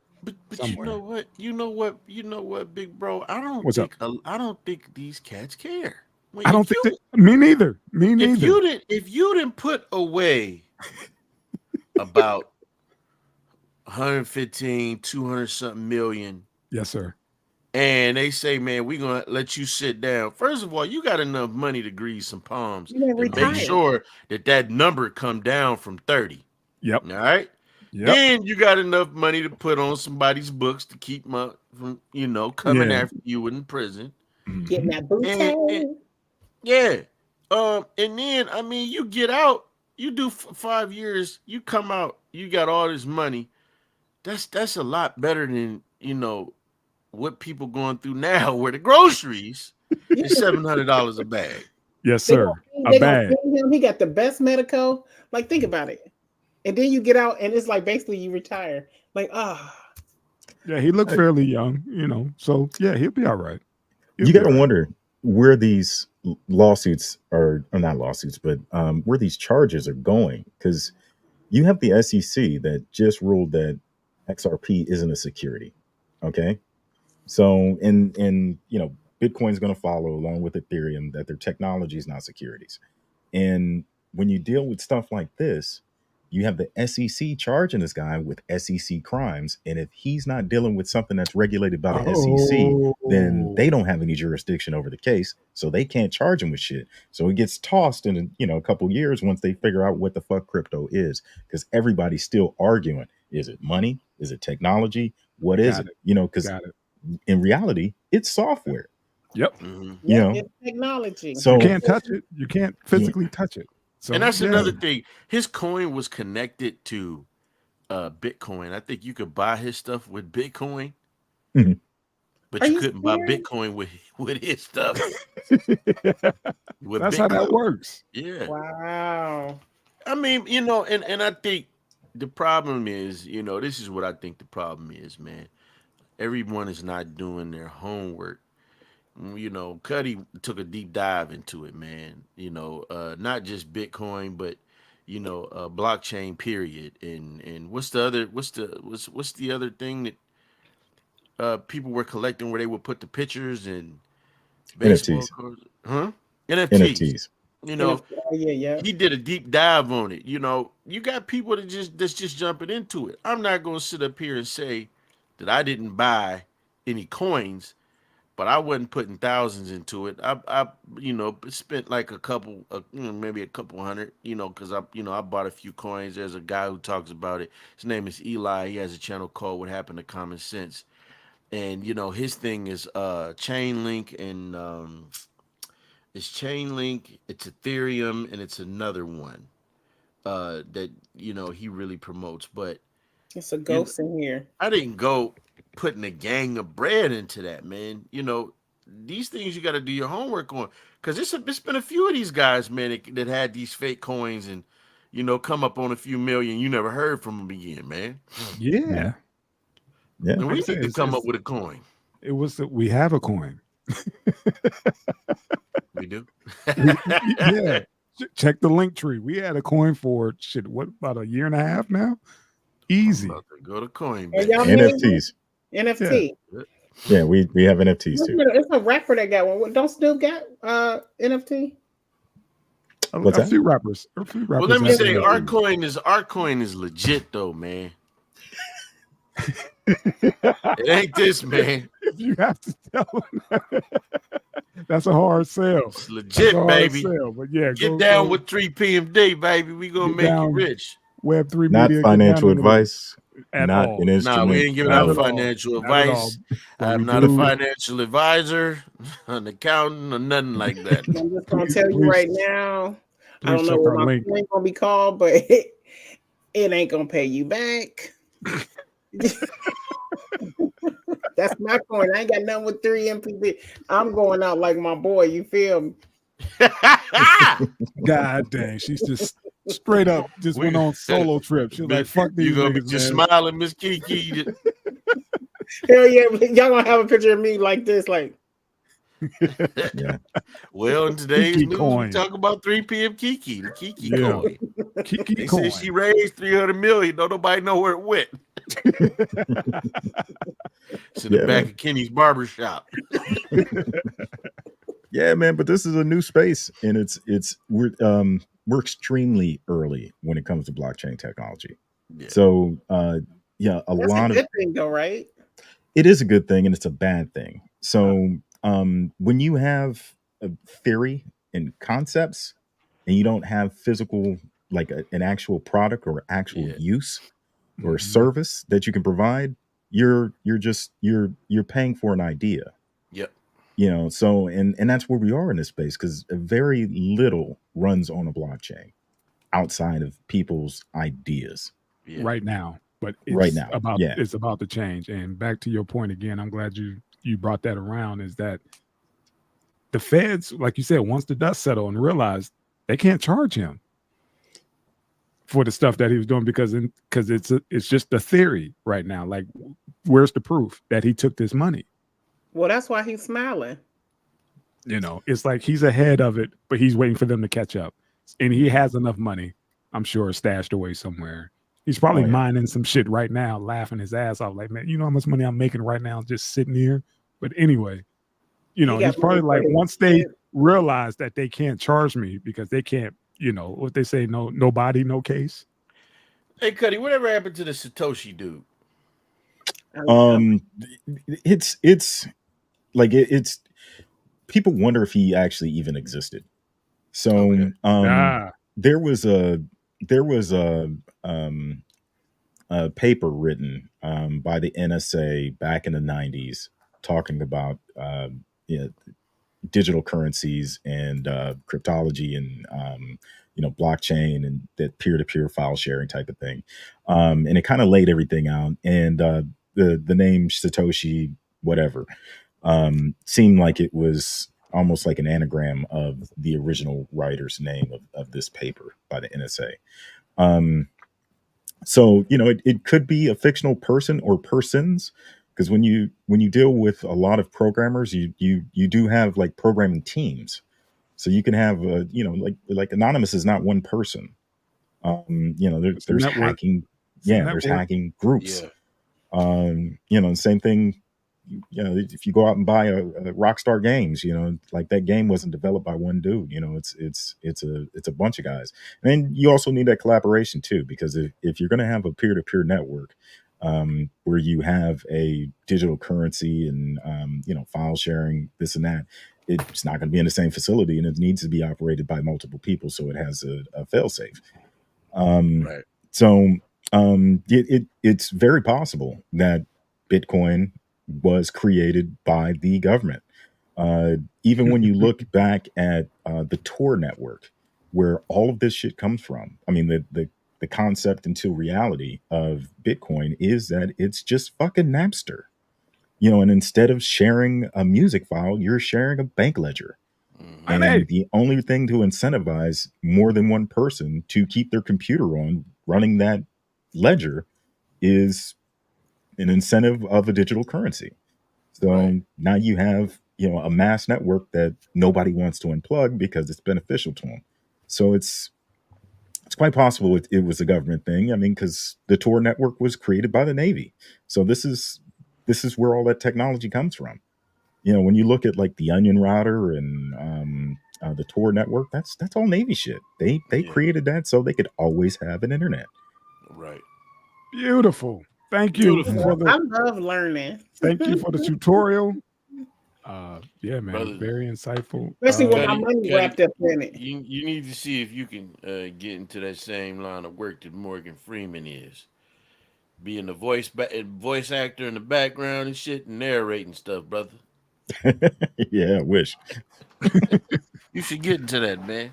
somewhere. You know what, big bro? I don't think these cats care. I don't think me neither. If you didn't put away about 115, 200 something million. Yes, sir. And they say, man, we're going to let you sit down. First of all, you got enough money to grease some palms and make sure that number come down from 30. Yep. All right. Yep. Then you got enough money to put on somebody's books to keep them from, coming after you in prison. Getting that booty. Yeah. And then, I mean, you get out, you do 5 years, you come out, you got all this money. That's a lot better than, what people going through now, where the groceries is $700 a bag. Yes, sir. A bag. He got the best medical. Like, think about it. And then you get out, and it's like basically you retire. Like, Yeah, he looked fairly young, so yeah, he'll be all right. You got to wonder where these lawsuits are, or not lawsuits, but where these charges are going, because you have the SEC that just ruled that XRP isn't a security. Okay. So, and Bitcoin's going to follow along with Ethereum, that their technology is not securities. And when you deal with stuff like this, you have the SEC charging this guy with SEC crimes. And if he's not dealing with something that's regulated by the SEC, then they don't have any jurisdiction over the case. So they can't charge him with shit. So it gets tossed in, a couple years once they figure out what the fuck crypto is, because everybody's still arguing. Is it money? Is it technology? What is it? Because in reality, it's software. Yep. It's technology. So you can't touch it. You can't physically touch it. So, and that's another thing. His coin was connected to Bitcoin. I think you could buy his stuff with Bitcoin, but you couldn't buy Bitcoin with his stuff. That's how that works. Yeah. Wow. I mean, and I think the problem is, this is what I think the problem is, man. Everyone is not doing their homework. Cuddy took a deep dive into it, man. Not just Bitcoin, but blockchain period. And what's the other thing that people were collecting where they would put the pictures and baseball NFTs. cards, huh? NFTs. NFTs. You And know, yeah, yeah. he did a deep dive on it. You got people that's just jumping into it. I'm not gonna sit up here and say that I didn't buy any coins, but I wasn't putting thousands into it. I spent like a couple, maybe a couple hundred, because I bought a few coins. There's a guy who talks about it. His name is Eli. He has a channel called "What Happened to Common Sense," and his thing is chain link and it's Chainlink, it's Ethereum, and it's another one that he really promotes. But It's a you, ghost in here. I didn't go putting a gang of bread into that, man. These things you got to do your homework on because it's been a few of these guys, man, that had these fake coins and come up on a few million. You never heard from them again, man. Yeah. Yeah. And we Like I need said, to come up with a coin. It was we have a coin. We do. Yeah. Check the link tree. We had a coin for shit. What about a year and a half now? Easy. About to go to coin. And y'all NFTs. NFT. Yeah, we have NFTs too. It's a rapper that got one. Don't Snoop got NFT? What's a that? few rappers. Well, let me have say, NFT. our coin is legit though, man. It ain't this, man. You have to tell them. That's a hard sell. It's legit, baby. Sell, but yeah, get down with 3PMD, baby. We gonna make you rich. Web3 Not media, financial advice. at Not all. an instrument. Nah, we ain't giving Not out at all. financial Not at all. advice. But I'm we not a do- financial advisor, an accountant, or nothing like that. I'm just gonna tell you right now. I don't know check what our my link. coin gonna be called, but it ain't gonna pay you back. That's my coin. I ain't got nothing with 3 MPB. I'm going out like my boy. You feel me? God dang, she's just straight up just went on solo trip. She's like, "Fuck these You gonna be niggas, just man." smiling, Miss Kiki. Hell yeah, y'all gonna have a picture of me like this, like. Yeah. Well, in today's Kiki news, coin. we talk about 3PM Kiki, the Kiki Yeah. coin. Kiki They coin. said she raised 300 million. Don't nobody know where it went. It's in the Yeah, back man. of Kenny's barber shop. Yeah, man, but this is a new space, and we're extremely early when it comes to blockchain technology. Yeah. So yeah, That's a good thing though, right? it is a good thing and it's a bad thing. So when you have a theory and concepts and you don't have physical, like an actual product or actual use or service that you can provide, you're paying for an idea. Yep. So and that's where we are in this space, because very little runs on a blockchain outside of people's ideas right now. But it's right now, it's about to change. And back to your point again, I'm glad you brought that around, is that the feds, like you said, once the dust settled and realized they can't charge him for the stuff that he was doing because it's just a theory right now. Like, where's the proof that he took this money? Well, that's why he's smiling. It's like he's ahead of it, but he's waiting for them to catch up. And he has enough money, I'm sure, stashed away somewhere. He's probably mining some shit right now, laughing his ass off. Like, man, you know how much money I'm making right now just sitting here? But anyway, he's probably like, once they realize that they can't charge me because they can't, what they say, no body, no case. Hey, Cuddy, whatever happened to the Satoshi dude? It's like it's people wonder if he actually even existed. So there was a paper written by the NSA back in the 90s talking about digital currencies and cryptology and blockchain and that peer-to-peer file sharing type of thing, and it kind of laid everything out. And the name Satoshi whatever seemed like it was almost like an anagram of the original writer's name of this paper by the NSA. So it could be a fictional person or persons, because when you deal with a lot of programmers, you do have like programming teams. So you can have like Anonymous is not one person. There's network. hacking. There's hacking groups. Yeah. Same thing. If you go out and buy a Rockstar Games, like that game wasn't developed by one dude. It's a bunch of guys. And then you also need that collaboration too, because if you're going to have a peer-to-peer network, where you have a digital currency and file sharing, this and that, it's not going to be in the same facility, and it needs to be operated by multiple people, so it has a fail-safe. Right. So it's very possible that Bitcoin was created by the government. Even when you look back at the Tor network, where all of this shit comes from, I mean, the concept into reality of Bitcoin is that it's just fucking Napster. And instead of sharing a music file, you're sharing a bank ledger. And the only thing to incentivize more than one person to keep their computer on running that ledger is an incentive of a digital currency. So now you have, a mass network that nobody wants to unplug because it's beneficial to them. So it's quite possible it was a government thing. I mean, because the Tor network was created by the Navy. So this is where all that technology comes from. When you look at like the Onion router and the Tor network, that's all Navy shit. They created that so they could always have an internet. Right. Beautiful. Thank you for I love learning. Thank you for the tutorial. Yeah, man, brother, very insightful. Especially with my money wrapped up in it. You need to see if you can get into that same line of work that Morgan Freeman is. Being the voice actor in the background and shit and narrating stuff, brother. Yeah, I wish. You should get into that, man.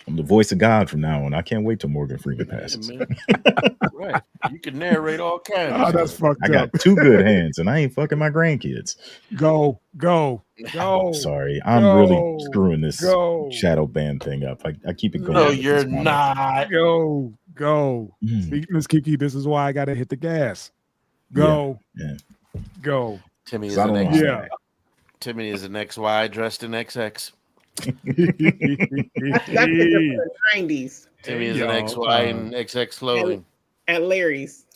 I'm the voice of God from now on. I can't wait till Morgan Freeman passes. Yeah, right. You can narrate all kinds of stuff. That's fucked I got 2 good hands and I ain't fucking my grandkids. Go. I'm sorry. I'm really screwing this shadow band thing up. I keep it going. No, you're not. Go. Speaking Miss Kiki, this is why I gotta hit the gas. Go. Yeah. Go. Timmy is an X. Timmy is an XY dressed in XX. That's the 90s. Timmy is an XY in XX clothing. At Larry's.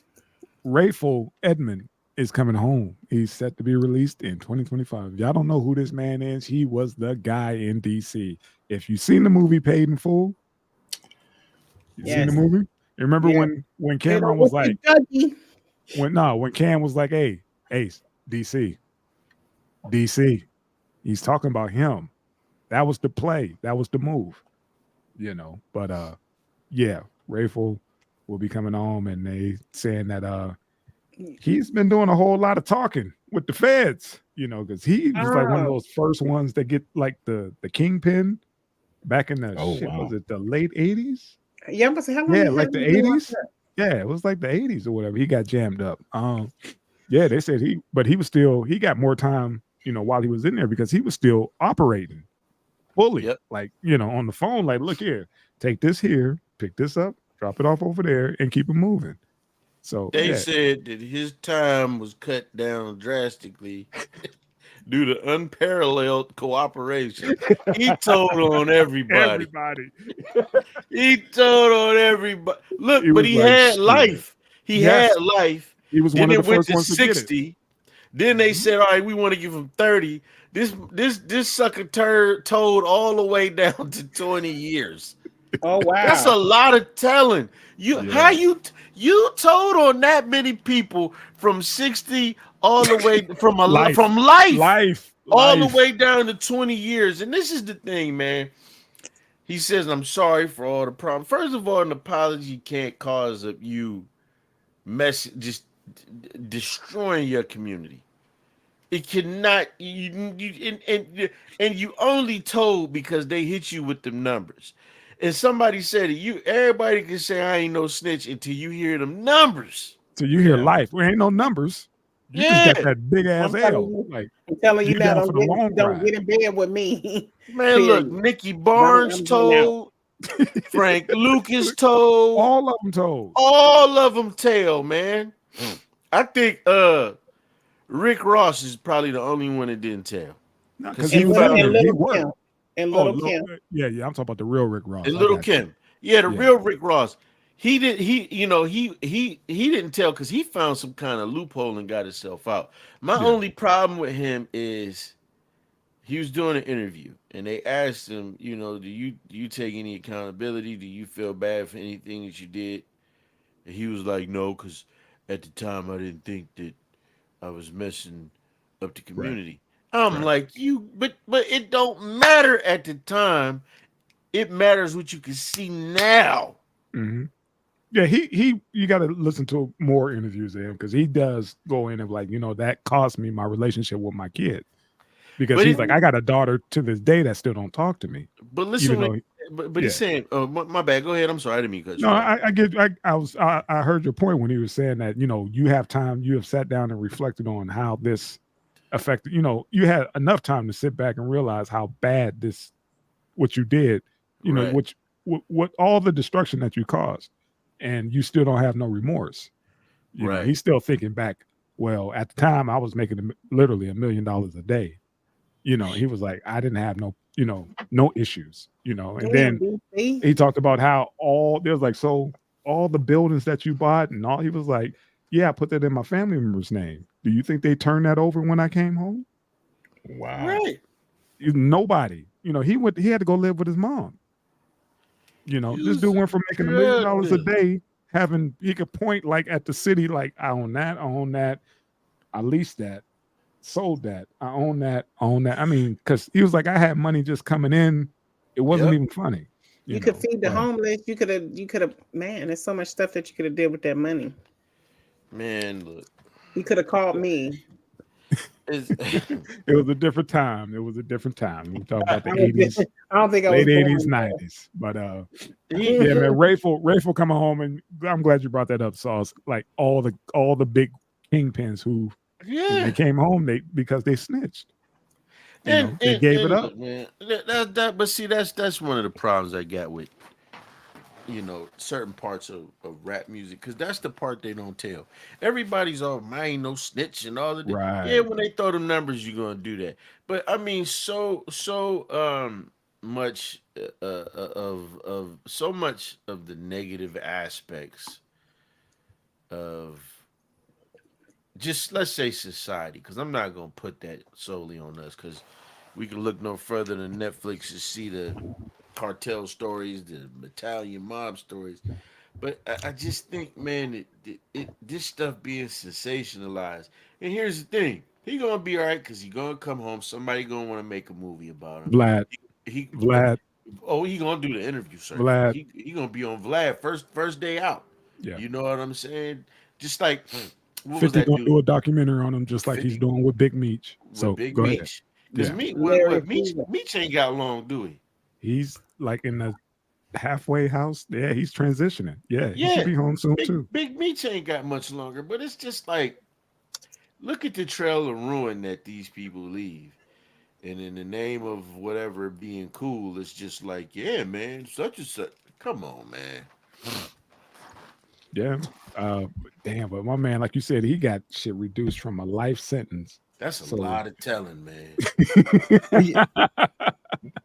Raful Edmond is coming home. He's set to be released in 2025. Y'all don't know who this man is. He was the guy in DC. If you've seen the movie Paid in Full, seen the movie? You remember when Cameron was like, when Cam was like, hey, Ace, DC. He's talking about him. That was the play. That was the move. But Raful will be coming home, and they saying that he's been doing a whole lot of talking with the feds, because he was like one of those first ones that get like the Kingpin back in the was it the late 80s? Yeah, but how long? Yeah, like the 80s. Yeah, it was like the 80s or whatever. He got jammed up. They said he got more time, while he was in there because he was still operating fully. Yep. Like, on the phone, like, look here, take this here, pick this up, drop it off over there, and keep it moving. So they said that his time was cut down drastically due to unparalleled cooperation. He told on everybody. He told on everybody. Look, but he had life. He had life. He was one of the first ones to 60. Then they said, all right, we want to give him 30. This sucker told all the way down to 20 years. Oh wow, that's a lot of telling. How you told on that many people from 60 all the way from life all the way down to 20 years. And this is the thing, man. He says, I'm sorry for all the problems. First of all, an apology can't cause you just destroying your community. It cannot. And you only told because they hit you with them numbers. And somebody said it. Everybody can say I ain't no snitch until you hear them numbers. So you hear life. We ain't no numbers. You just got Yeah, that big ass I'm telling L. you, Like I'm telling you you now, down for the long don't ride. get in bed with me. man. Look, Period. Nikki 'Cause Barnes I'm going out. told, Frank Lucas told, All of them told. all of them tell, man. I think Rick Ross is probably the only one that didn't tell, No, because because he he And was little in found and there. He little worked. Kim. And Oh, little Kim. yeah. I'm talking about the real Rick Ross. and I Little got you. Kim. Yeah, the Yeah, real Rick Ross. He did. He didn't tell because he found some kind of loophole and got himself out. My yeah, only problem with him is he was doing an interview and they asked him, do you take any accountability? Do you feel bad for anything that you did? And he was like, no, because at the time I didn't think that I was messing up the right, community. I'm right. like, but it don't matter at the time. It matters what you can see now. Hmm. Yeah, you got to listen to more interviews of him because he does go in and like, that cost me my relationship with my kid because But he's it, like, I got a daughter to this day that still don't talk to me, but listen, even though, but he's yeah. saying, oh, my bad. Go ahead. I'm sorry, I didn't mean to cut No, you off. I heard your point when he was saying that, you have time, you have sat down and reflected on how this affected, you had enough time to sit back and realize how bad what you did, Right, which what all the destruction that you caused, and you still don't have no remorse. right. He's still thinking back. Well, at the time, I was making literally $1 million a day. He was like, I didn't have no issues. And Damn, then BC. he talked about how all the buildings that you bought and all. He was like, yeah, I put that in my family member's name. Do you think they turned that over when I came home? Wow. Right. Nobody. He had to go live with his mom. This dude Use went from making $1 million a drug. day, having he could point like at the city, like I own that, I leased that, sold that, I own that, I own that. I mean, because he was like, I had money just coming in. It wasn't Yep. even funny, You could feed the but homeless. You could have man, there's so much stuff that you could have did with that money. Man, look. He could have called me. It's, it was a different time. It was a different time. We talk about the I, was, 80s, I don't think I was late 80s, born 90s. But he, yeah, man, Rayful coming home, and I'm glad you brought that up, Sauce. Like all the big kingpins who when they yeah. came home, because they snitched. And They and gave it and up. look, man. But see, that's one of the problems I got with certain parts of rap music because that's the part they don't tell. Everybody's all I ain't no snitch and all of that. Yeah, Right. when they throw them numbers, you're gonna do that. But I mean, so much of so much of the negative aspects of just let's say society because I'm not gonna put that solely on us because we can look no further than Netflix to see the cartel stories, the Italian mob stories. But I just think, man, this stuff being sensationalized. And here's the thing: he gonna be all right because he gonna come home. Somebody gonna want to make a movie about him. Vlad, He Vlad, oh he gonna do the interview circuit. Vlad. He gonna be on Vlad first day out. Yeah. You know what I'm saying? Just like what was 50 that gonna do dude? a documentary on him just like he's 50 doing with Big Meech. with So Big go ahead. Meech. Because Yeah. Meech, Larry what Hoover. Meech ain't got long, do he? He's like in the halfway house. Yeah, he's transitioning. Yeah, he should Yeah, be home soon too. Big Meech ain't got much longer. But it's just like look at the trail of ruin that these people leave. And in the name of whatever being cool, it's just like, yeah, man, such and such. Come on, man. Yeah. Damn, but my man, like you said, he got shit reduced from a life sentence. That's a So lot of telling, man. Well,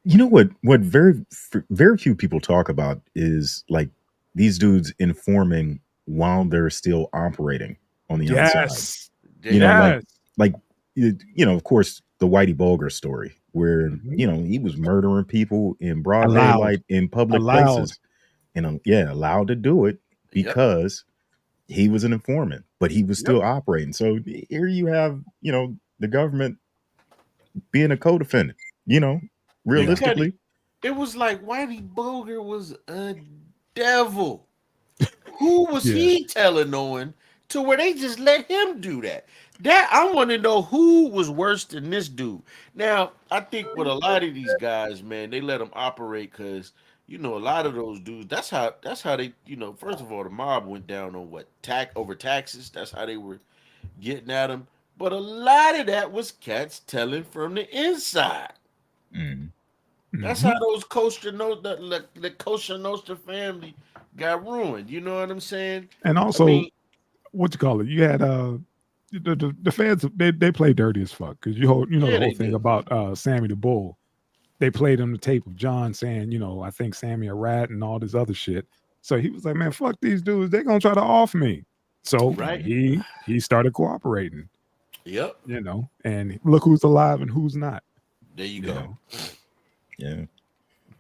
you know what very few people talk about is like these dudes informing while they're still operating on the outside. yes. You know, Damn. like Yes. like of course, the Whitey Bulger story where Mhm. he was murdering people in broad Allowed. daylight in public Allowed. places, and yeah, allowed to do it Yep. because he was an informant, but he was Yep. still operating. So here you have the government being a co-defendant. Yeah. Realistically, It was like Whitey Bulger was a devil. Who was Yeah. he telling on to where they just let him do that? That I want to know who was worse than this dude. Now, I think with a lot of these guys, man, they let them operate because a lot of those dudes. That's how they. First of all, the mob went down on what over taxes. That's how they were getting at him. But a lot of that was cats telling from the inside. Mm. That's how those the Kosher Nostra family got ruined. You know what I'm saying? And I also, mean, what you call it? You had the fans. They play dirty as fuck because you know the yeah, whole they thing do. about Sammy the Bull. They played him the tape of John saying, I think Sammy a rat and all this other shit. So he was like, man, fuck these dudes. They're gonna try to off me. So Right. he started cooperating. Yep. And look who's alive and who's not. There you You go. know. Yeah.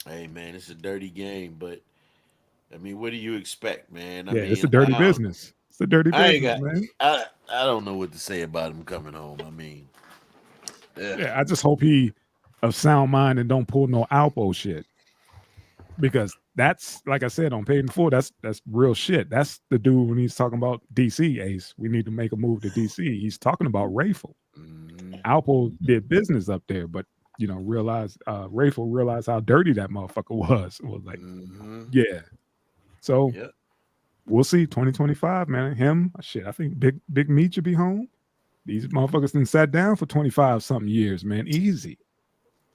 Hey man, it's a dirty game, but I mean, what do you expect, man? I Yeah, it's mean, a dirty business. It's a dirty I ain't business, got man. I don't know what to say about him coming home. I mean, Yeah, I just hope he of sound mind and don't pull no Alpo shit. Because that's like I said on Paid in Full, that's real shit. That's the dude when he's talking about DC Ace. We need to make a move to DC. He's talking about Rayful. Alpo did business up there, but Rayful realized how dirty that motherfucker was. It was like, yeah. So we'll see. 2025, man. Him, shit. I think Big Meat should be home. These motherfuckers done sat down for 25 something years, man. Easy.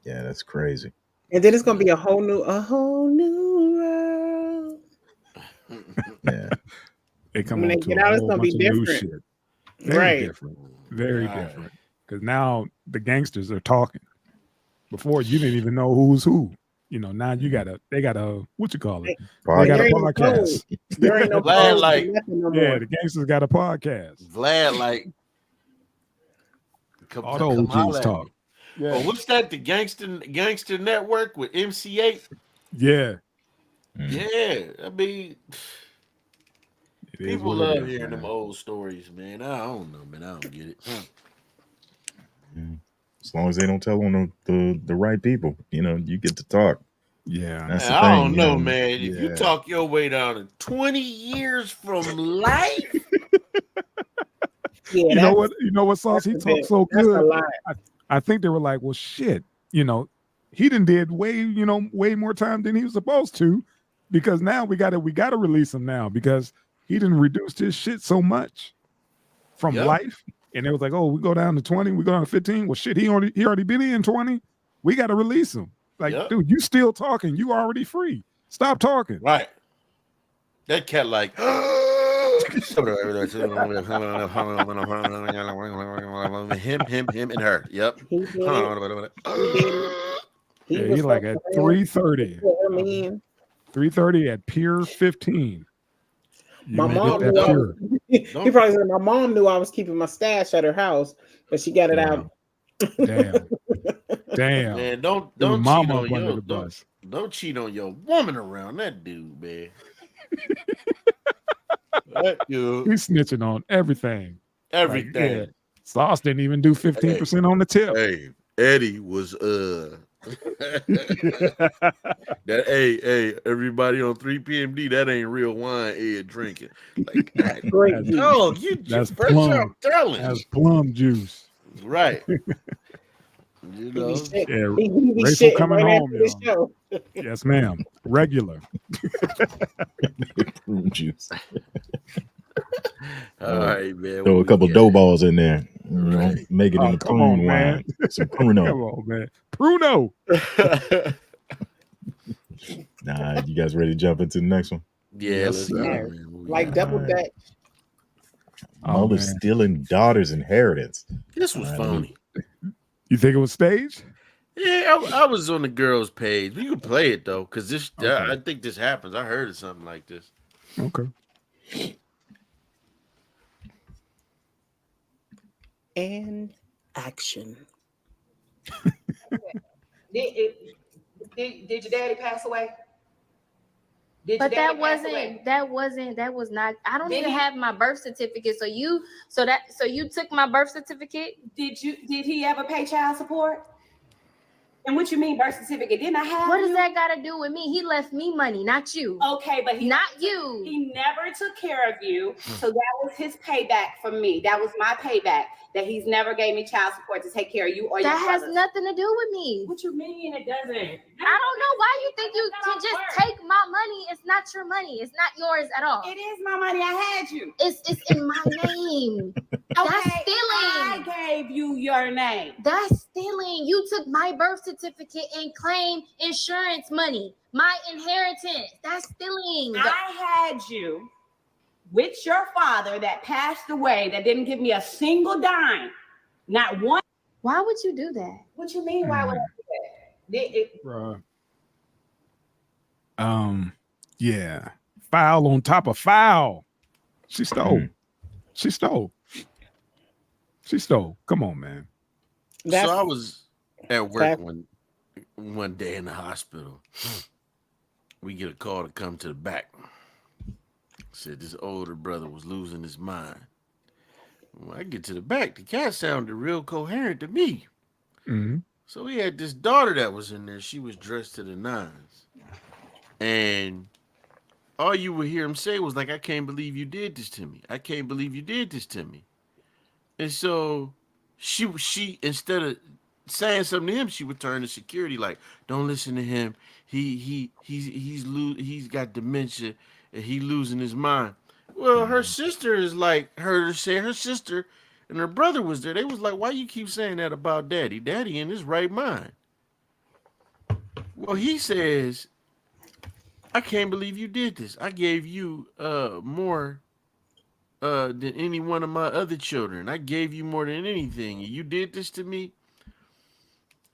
Yeah, that's crazy. And then it's gonna be a whole new world. Yeah. They come when on they to get a out, it's whole gonna bunch be of new different. shit. Very different. Very different. Because now the gangsters are talking. Before you didn't even know who's who. Now they got a what you call it? They got a podcast. There ain't no Vlad code like no more. Yeah, the gangsters got a podcast. Vlad like all the OGs talk. Yeah. Oh, what's that? The Gangster Network with MC8? Yeah. Yeah. I mean, people love hearing them old stories, man. I don't know, man. I don't get it. As long as they don't tell on the right people, you get to talk. Yeah. That's the I thing. don't know, man. If you talk your way down to 20 years from life. You know what, Sauce? He talks so good. I think they were like, well, shit, he did way more time than he was supposed to, because now we gotta release him now because he didn't reduce his shit so much from life. And it was like, oh, we go down to 20, we go down to 15. Well, shit, he already been in 20. We got to release him. Like, dude, you still talking. You already free. Stop talking. Right. That cat like him and her. Yep. He like at 3:30. 3:30 at Pier 15. My mom knew he probably said my mom knew I was keeping my stash at her house, but she got it out. Damn. Man, don't cheat on your don't cheat on your woman around that dude, man. That dude. He's snitching on everything. Everything. Like, Sauce didn't even do 15% on the tip. Hey, Eddie was that hey, everybody on 3PMD, that ain't real wine Ed drinking. Like, no, that's plum. That's plum juice. Right. Rachel coming home, y'all. Yes, ma'am. Regular. Prune juice. All right, man. Throw a couple dough balls in there. Make it into prune wine. Some Pruno. Come on, man. Pruno. Nah, you guys ready to jump into the next one? Yeah, let's go. Like double Dutch. Mother stealing daughter's inheritance. This was phony. You think it was staged? Yeah, I was on the girls' page. We could play it though, because this I think this happens. I heard of something like this. Okay. And action. Did your daddy pass away? But that was not. I don't even have my birth certificate. So you took my birth certificate. Did he ever pay child support? And what you mean birth certificate? Didn't I have? What does that got to do with me? He left me money, not you. Okay, but not you. He never took care of you, so that was his payback from me. That was my payback. That he's never gave me child support to take care of you or your brothers. That has nothing to do with me. What you mean it doesn't? I don't know why you think you can just take my money. It's not your money. It's not yours at all. It is my money. I had you. It's in my name. That's stealing. I gave you your name. That's stealing. You took my birth certificate and claimed insurance money, my inheritance. That's stealing. I had you with your father that passed away, that didn't give me a single dime, not one. Why would you do that? What you mean? Why would I do that? Yeah, foul on top of foul. She stole. She stole. She stole. Come on, man. So I was at work one day in the hospital. We get a call to come to the back. Said this older brother was losing his mind. When I get to the back, the cat sounded real coherent to me. Mm-hmm. So he had this daughter that was in there. She was dressed to the nines. And all you would hear him say was like, I can't believe you did this to me. I can't believe you did this to me. And so she instead of saying something to him, she would turn to security like, don't listen to him. He's got dementia and he losing his mind. Well, her sister is like, heard her say her sister and her brother was there. They was like, why you keep saying that about daddy? Daddy in his right mind. Well, he says, I can't believe you did this. I gave you more than any one of my other children. I gave you more than anything. You did this to me.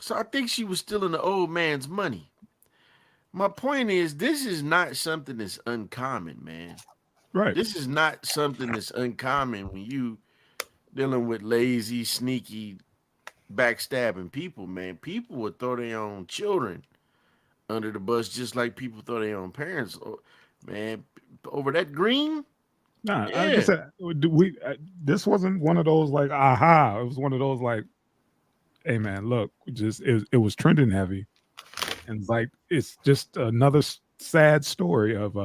So I think she was stealing the old man's money. My point is, this is not something that's uncommon, man. Right. This is not something that's uncommon when you dealing with lazy, sneaky, backstabbing people, man. People would throw their own children under the bus just like people throw their own parents. Man, over that green. Nah, yeah. I just said this wasn't one of those like aha. It was one of those like, hey man, look, it was trending heavy, and it's just another sad story of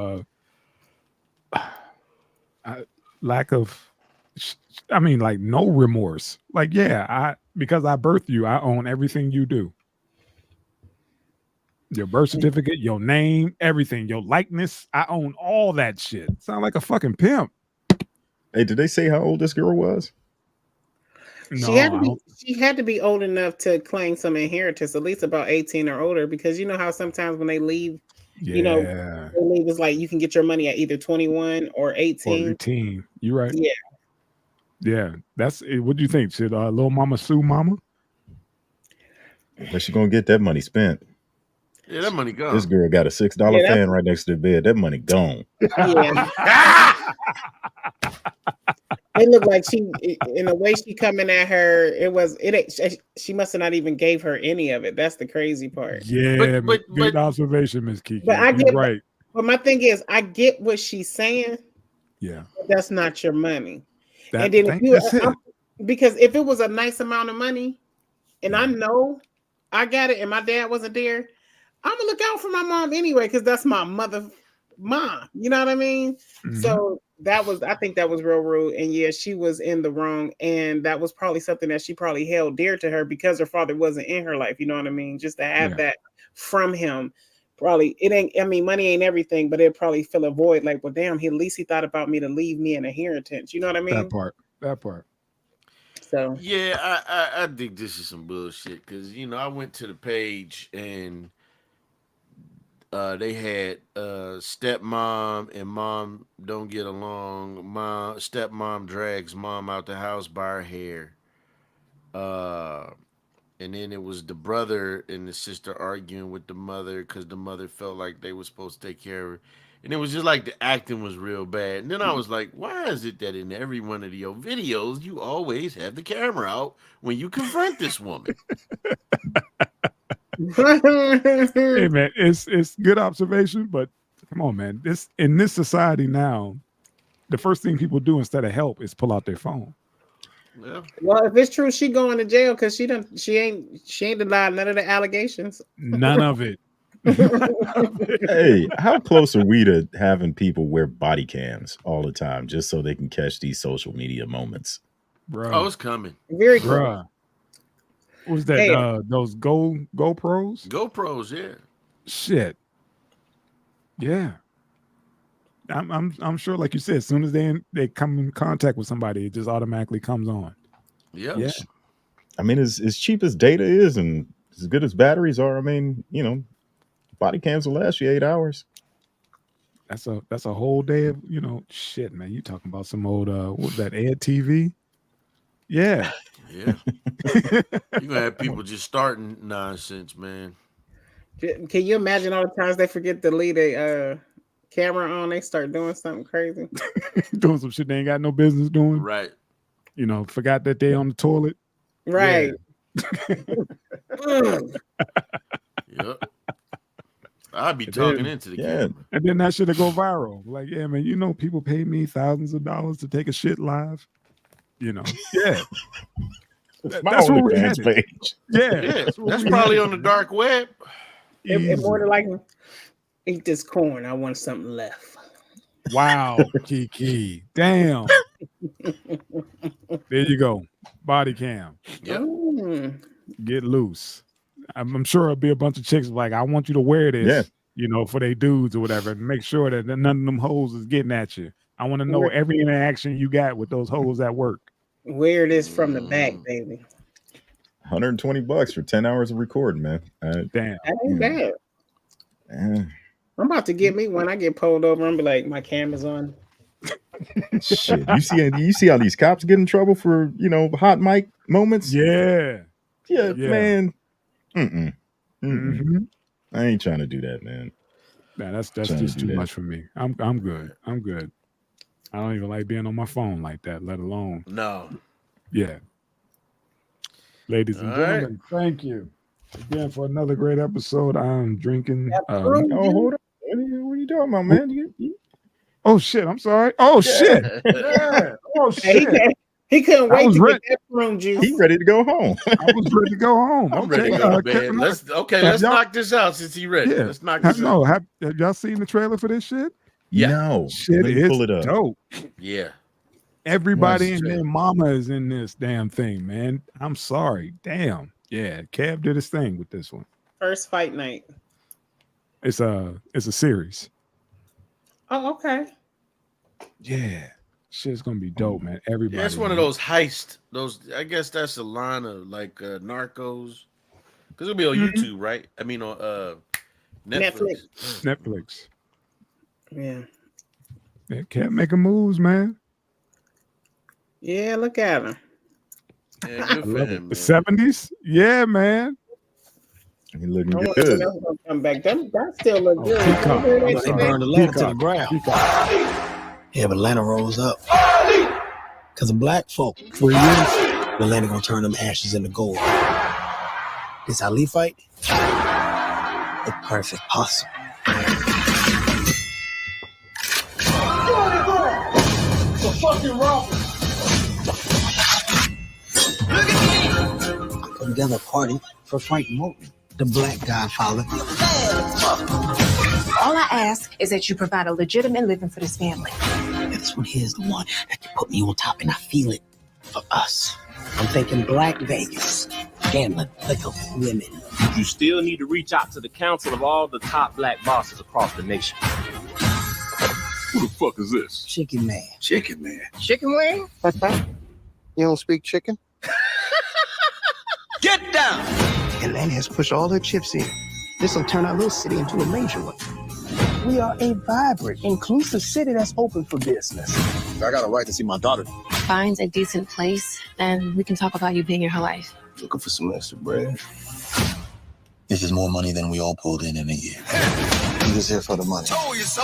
lack of, I mean, like no remorse. Like, yeah, because I birthed you, I own everything you do. Your birth certificate, your name, everything, your likeness. I own all that shit. Sound like a fucking pimp. Hey, did they say how old this girl was? No, she had to be old enough to claim some inheritance, at least about 18 or older, because you know how sometimes when they leave, you know, they leave is like you can get your money at either 21 or 18. Or 18. You right. Yeah. Yeah. That's it. What do you think? Should little mama sue mama? But she gonna get that money spent. Yeah, that money gone. This girl got a $6 fan right next to the bed. That money gone. Yeah. It looked like she, in the way she coming at her, she must have not even gave her any of it. That's the crazy part. Yeah, but good observation, Miss Kiki. But I get right. But my thing is, I get what she's saying. Yeah, but that's not your money. And then because if it was a nice amount of money, and I know I got it, and my dad wasn't there, I'm gonna look out for my mom anyway, because that's my mom. You know what I mean? Mm-hmm. So I think that was real rude. And yeah, she was in the wrong. And that was probably something that she probably held dear to her because her father wasn't in her life. You know what I mean? Just to have that from him. Probably money ain't everything, but it'd probably fill a void. Like, well, damn, at least he thought about me to leave me an inheritance. You know what I mean? That part. So yeah, I think this is some bullshit because I went to the page and they had stepmom and mom don't get along. Stepmom drags mom out the house by her hair. And then it was the brother and the sister arguing with the mother because the mother felt like they were supposed to take care of her. And it was just like the acting was real bad. And then I was like, why is it that in every one of your videos, you always have the camera out when you confront this woman? Hey man, it's good observation, but come on, man. In this society now, the first thing people do instead of help is pull out their phone. Yeah. Well, if it's true, she going to jail because she ain't denied none of the allegations. None of it. Hey, how close are we to having people wear body cams all the time just so they can catch these social media moments? Bro. Oh, it's coming. Very cool. What was that? Those GoPros? GoPros, yeah. Shit. Yeah. I'm sure, like you said, as soon as they come in contact with somebody, it just automatically comes on. Yep. Yeah. I mean, as cheap as data is and as good as batteries are, I mean, body cams will last you 8 hours. That's a whole day of, shit, man. You talking about some old what was that, Ed TV? Yeah. Yeah. You're gonna have people just starting nonsense, man. Can you imagine all the times they forget to leave a camera on? They start doing something crazy. Doing some shit they ain't got no business doing. Right. Forgot that they on the toilet. Right. Yep. I'd be talking into the camera. And then that shit'll go viral. Like, yeah, man, people pay me thousands of dollars to take a shit live. Yeah. That's what we're at. Page. Yeah. That's probably on the dark web. And more than likely, eat this corn. I want something left. Wow, Kiki. Damn. There you go. Body cam. Yep. Get loose. I'm sure it'll be a bunch of chicks like, I want you to wear this, for they dudes or whatever, and make sure that none of them hoes is getting at you. I want to know every interaction you got with those hoes at work. Wear this from the back, baby. $120 for 10 hours of recording, man. Damn. That ain't bad. I'm about to get me when I get pulled over and be like, my camera's on. Shit. You see how these cops get in trouble for, hot mic moments? Yeah, man. Mm-hmm. I ain't trying to do that, man. Nah, that's just too much for me. I'm good. I'm good. I don't even like being on my phone like that, let alone. No. Yeah. Ladies and gentlemen, thank you again for another great episode. I'm drinking. Hold on. What are you talking about, man? Oh shit! I'm sorry. Oh shit! Yeah. Oh shit! He couldn't wait to get that prune juice. He ready to go home. I was ready to go home. I'm ready to go to bed. Let's knock this out since he ready. Yeah. Let's knock this out. Have y'all seen the trailer for this shit? Yeah. No. Shit is pull it up. dope. Yeah. Everybody and their mama is in this damn thing, man. I'm sorry. Damn. Yeah. Kev did his thing with this one. First fight night. It's a series. Oh, okay. Yeah. Shit's gonna be dope, man. Everybody. Yeah, it's one of those heist. I guess that's a line of like Narcos. Because it'll be on YouTube, right? I mean on Netflix. Netflix. Yeah. They can't make moves, man. Yeah, look at him. Yeah, good for him, the 70s? Yeah, man. He looking good. Come back. That still look good. They burned Atlanta to the ground. Yeah, but Atlanta rose up. Because of black folk. For years, Atlanta gonna turn them ashes into gold. This Ali fight, the perfect possum. The fucking Raful. Put together a party for Frank Moulton, the black godfather. All I ask is that you provide a legitimate living for this family. This one here is the one that can put me on top, and I feel it for us. I'm thinking Black Vegas, gambling, liquor, women. You still need to reach out to the council of all the top black bosses across the nation. Who the fuck is this? Chicken Man. Chicken Man. Chicken wing? You don't speak chicken? Get down! Atlanta has pushed all her chips in. This will turn our little city into a major one. We are a vibrant, inclusive city that's open for business. I got a right to see my daughter. Find a decent place, and we can talk about you being in her life. Looking for some extra bread. This is more money than we all pulled in a year. I'm just here for the money. Told you so.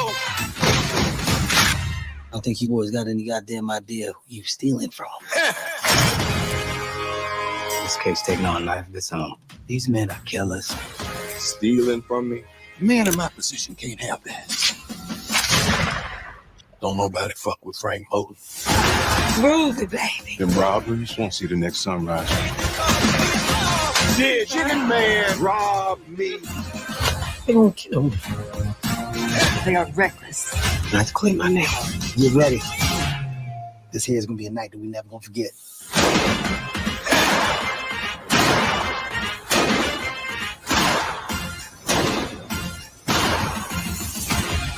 I don't think you boys got any goddamn idea who you stealing from. This case taking on life of its own. These men are killers. Stealing from me? A man in my position can't have that. Don't nobody fuck with Frank Moulton. Move it, baby. Them robberies won't see the next sunrise. Yeah, Chicken Man robbed me. They gonna kill me. They are reckless. I have to clean my name. Get ready. This here is gonna be a night that we never gonna forget.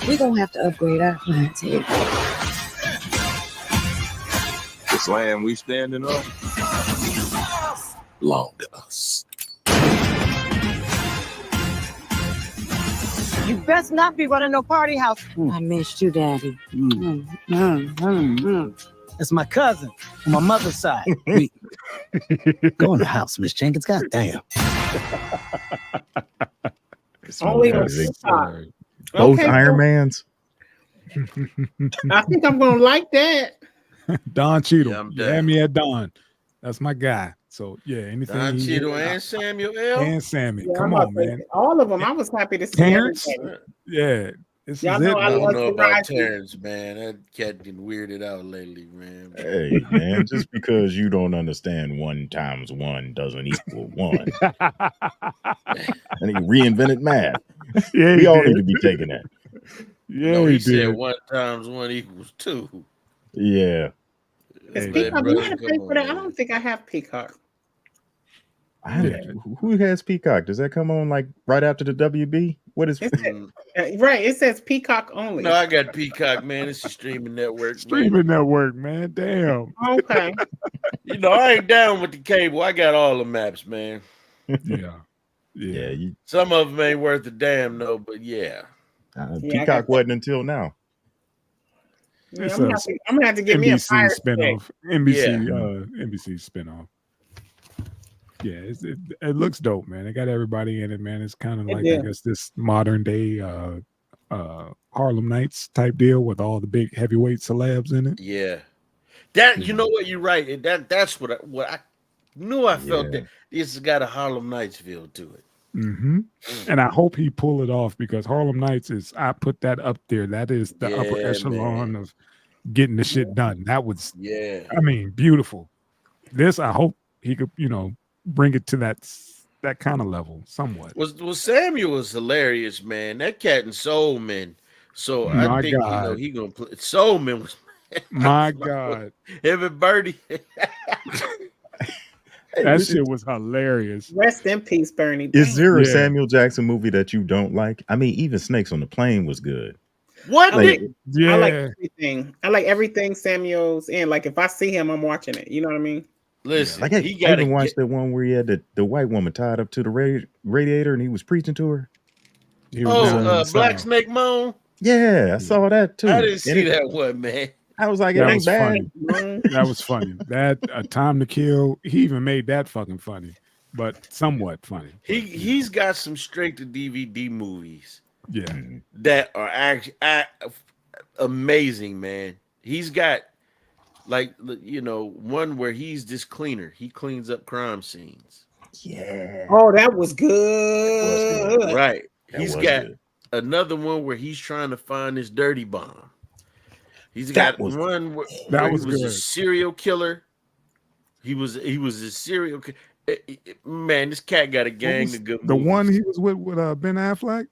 We're gonna have to upgrade our plans here. This land we standing on belong to us. You best not be running no party house. I missed you, Daddy. That's my cousin on my mother's side. Go in the house, Miss Jenkins. God damn. Only both Iron Mans. I think I'm gonna like that. Don Cheadle. Yeah, I'm you down. had me at Don. That's my guy. So yeah, anything. Don Cheadle and Samuel L. And Sammy. Yeah, Come I'm on, about to man. say, all of them. I was happy to see Terrence. everything. Yeah. This Y'all is know it. I I man. don't love know about Taraji. Terrence, man. That cat getting weirded out lately, man. Hey, man, just because you don't understand 1 times 1 doesn't equal 1. And he reinvented math. Yeah, we he all did. need to be taking that. Yeah, No, he he said did. 1 times 1 equals 2. Yeah. Is Hey, Peacock, brother, you had to pay come for that? on, I man. don't think I have Peacock. Who has Peacock? Does that come on like right after the WB? What is It says, right, it says Peacock only. No, I got Peacock, man. It's a streaming network, man. Streaming network, man. Damn. Okay. You know, I ain't down with the cable. I got all the maps, man. Yeah. Yeah, Some of them ain't worth a damn, though, but yeah. Yeah, I Peacock got wasn't until now. Yeah, It's I'm gonna have to get me a NBC Fire Stick. spinoff. NBC spinoff. Yeah, it looks dope, man. It got everybody in it, man. It's kind of It like do. I guess this modern day Harlem Nights type deal with all the big heavyweight celebs in it. Yeah. That, you know what, you're right. That's what I knew. I felt Yeah. that this has got a Harlem Nights feel to it. Mm-hmm. And I hope he pull it off because Harlem Nights is, I put that up there. That is the upper Yeah, echelon man. of getting the shit done. That was, Yeah. I mean, beautiful. This, I hope he could, bring it to that kind of level somewhat. Samuel was hilarious, man. That cat and Soul Man. So I My think God. he gonna play. Soul Man was My God. him and Birdie. That shit was hilarious. Rest in peace, Bernie. Is there a Yeah. Samuel Jackson movie that you don't like? I mean, even Snakes on the Plane was good. What? Like, Yeah. I like everything. I like everything Samuel's in. Like if I see him, I'm watching it. You know what I mean? Listen, like I he got even watched that one where he had the white woman tied up to the radiator and he was preaching to her. Black Snake Moan. Yeah, I saw that too. I didn't see And that one, man. I was like, it That ain't was bad. funny. That was funny. That A Time to Kill, he even made that fucking funny, but somewhat funny. He's got some straight to DVD movies Yeah. that are actually amazing, man. He's got one where he's this cleaner. He cleans up crime scenes. Yeah. Oh, that was good. Right. That He's was got good. another one where he's trying to find his dirty bomb. He's That got was- one where, that where was he was a good. serial killer. He was a serial killer. Man, this cat got a gang of good The movies. one he was with Ben Affleck?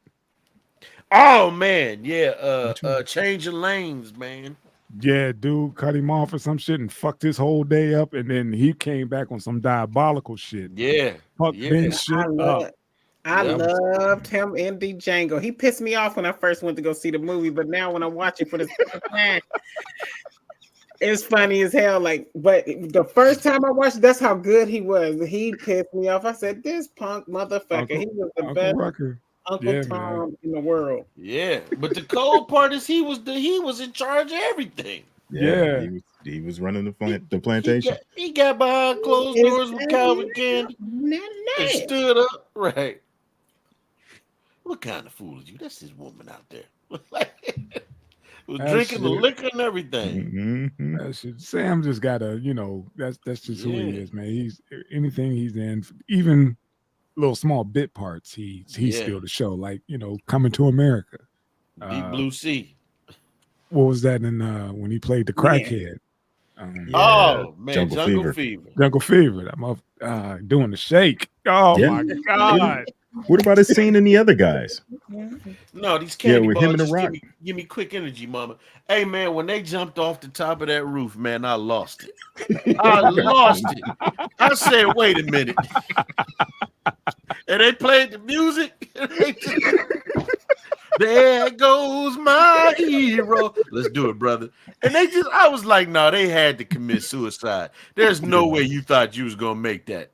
Oh man, yeah. Changing Lanes, man. Yeah, dude cut him off or some shit and fucked his whole day up, and then he came back on some diabolical shit. Yeah. Fuck Yeah. Ben shit up. I Yeah. loved him in the Django. He pissed me off when I first went to go see the movie, but now when I watch it for the second time, it's funny as hell. Like, but the first time I watched it, that's how good he was. He pissed me off. I said, "This punk motherfucker, he was the Uncle best Rucker. Uncle Yeah, Tom in the world." Yeah. But the cold part is he was in charge of everything. Yeah. He was running the plantation. He got behind closed doors with Calvin Candy and stood up. Right. What kind of fool is you? That's his woman out there. Was That drinking the shit. liquor and everything. Mm-hmm. That shit. Sam just gotta, that's just who he Yeah. is, man. He's anything he's in, even little small bit parts, he's Yeah. still the show. Like, Coming to America. Deep Blue Sea. What was that in when he played the crackhead? Oh man, Jungle Jungle Fever. Fever. Jungle Fever. I'm up doing the shake. Oh Yeah. my God. What about his scene in The Other Guys? No, these candy with bars him and The just Rock. give me quick energy, mama. Hey man, when they jumped off the top of that roof, man, I lost it. I lost it. I said, wait a minute. And they played the music. There goes my hero. Let's do it, brother. And I was like, no, they had to commit suicide. There's no way you thought you was gonna make that.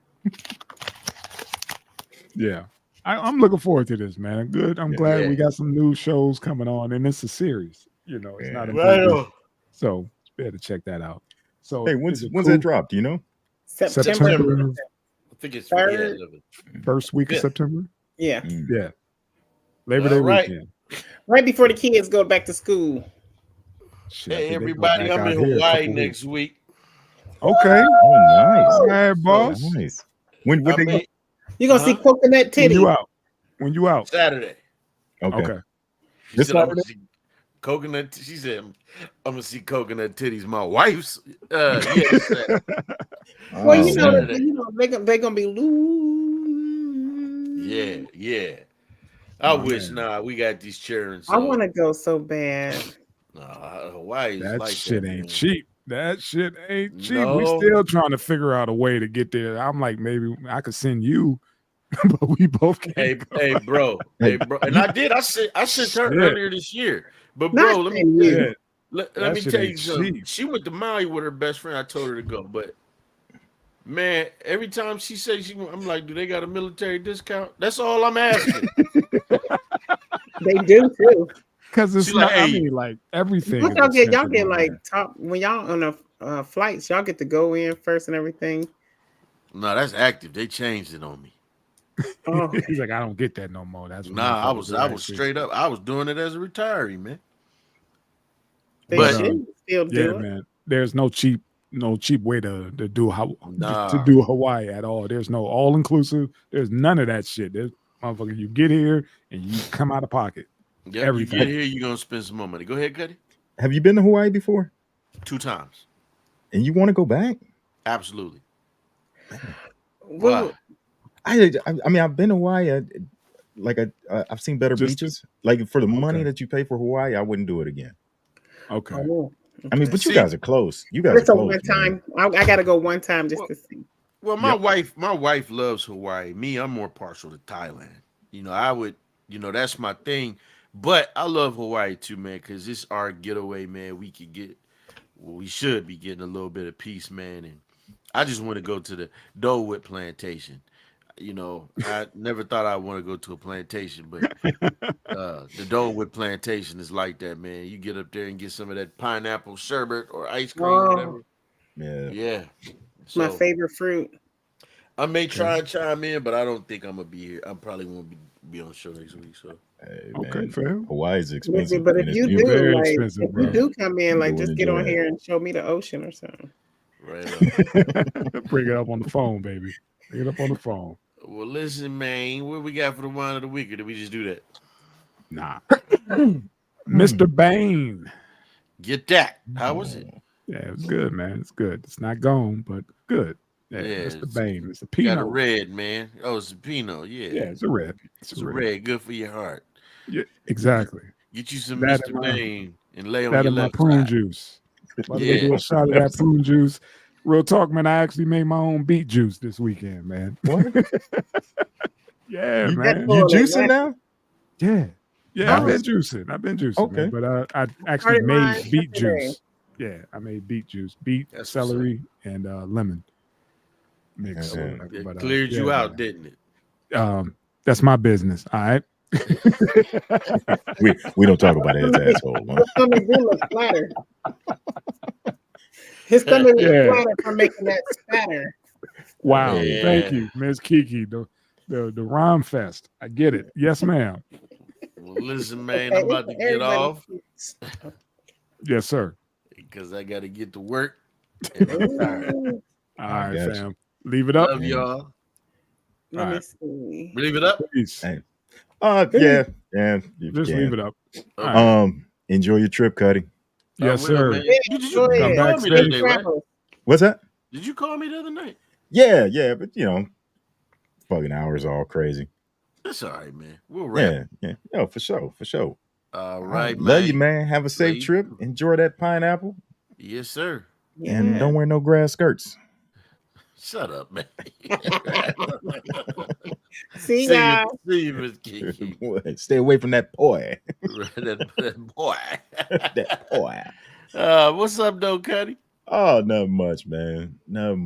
Yeah. I'm looking forward to this, man. Good. I'm glad we got some new shows coming on, and it's a series. It's not a movie. So better check that out. So hey, when's that drop? Do you know? September. I think it's first week of September. Yeah. Yeah. Labor Day weekend. Right before the kids go back to school. Hey, everybody, I'm in Hawaii next week. Okay. Oh, nice. All right, boss. Nice. When they go? You're going to see coconut titty. When you out? Saturday. Okay. This Saturday? Coconut. She said, "I'm gonna see coconut titties." My wife's. Yeah. Well, they're gonna be loose. Yeah. I wish. We got these children. So. I want to go so bad. Hawaii. That shit ain't cheap. That shit ain't cheap. No. We still trying to figure out a way to get there. I'm like, maybe I could send you, but we both can't. Hey, bro. And I did. I sent her earlier this year. But bro, let me tell you something. She went to Maui with her best friend. I told her to go, but man, every time she says I'm like, do they got a military discount? That's all I'm asking. They do too. Because it's not. I mean, like everything. Y'all get like top when y'all on the flights. Y'all get to go in first and everything. No, that's active. They changed it on me. Oh. He's like, I don't get that no more. That's I was straight up. I was doing it as a retiree, man. But still do it. Man. There's no cheap way to do Hawaii at all. There's no all inclusive. There's none of that shit. There's motherfucker. You get here and you come out of pocket. Yeah, everything. You get here, you're gonna spend some more money. Go ahead, Cuddy. Have you been to Hawaii before? 2 times. And you want to go back? Absolutely. Well, I mean, I've been to Hawaii. I've seen better beaches. Like for the money that you pay for Hawaii, I wouldn't do it again. Okay. I mean, but you guys are close. You guys are close. One time. I got to go one time just to see. Well, my wife loves Hawaii. Me, I'm more partial to Thailand. That's my thing. But I love Hawaii too, man, because it's our getaway, man. We should be getting a little bit of peace, man. And I just want to go to the Dole plantation. I never thought I'd want to go to a plantation, but the Dole plantation is like that, man. You get up there and get some of that pineapple sherbet or ice cream, whatever. Yeah. It's my favorite fruit. I may try and chime in, but I don't think I'm gonna be here. I probably won't be on the show next week. So okay, fam. Hawaii's expensive, but if you do, come in, just get on here and show me the ocean or something. Right. Bring it up on the phone, baby. Bring it up on the phone. Well, listen, man. What we got for the wine of the week, or did we just do that? Nah. Mr. Bane. Get that. How was it? Yeah, it was good, man. It's good. It's not gone, but good. Yeah, Mr. Bane. It's a Pinot. Got a red, man. Oh, it's a Pinot. Yeah. Yeah, it's a red. It's a red. Good for your heart. Yeah, exactly. Get you some Mr. Bane and lay on that your in my left prune side. Juice. Do a shot of that prune juice. Real talk, man. I actually made my own beet juice this weekend, man. What? Yeah, man. You juicing now? Yeah. Yeah, I've been juicing. Okay. Man, but I actually made beet juice. Yeah, I made beet juice. Beet, celery, and lemon mix. It cleared you out, didn't it? That's my business. All right. we don't talk about his asshole. His stomach did look flatter. His stomach is flatter for making that spatter. Wow. Yeah. Thank you, Ms. Kiki. The rhyme fest. I get it. Yes, ma'am. Well, listen, man, I'm about to get off. Yes, sir. Because I got to get to work. And I'm tired. All right, fam. Leave it up. Love y'all. Let me see. Leave it up? Peace. Hey. Yeah. Just leave it up. Enjoy your trip, Cuddy. Yes, sir. Did you come backstage, right? What's that? Did you call me the other night? Yeah, but fucking hours all crazy. That's all right, man. We'll wrap. Yeah. No, for sure. All right, man. Love you, man. Have a safe trip. Enjoy that pineapple. Yes, sir. And don't wear no grass skirts. Shut up, man. See ya. See you, Miss Kiki. Stay away from that boy. that boy. That boy. What's up, though, Cuddy? Oh, not much, man. Not much.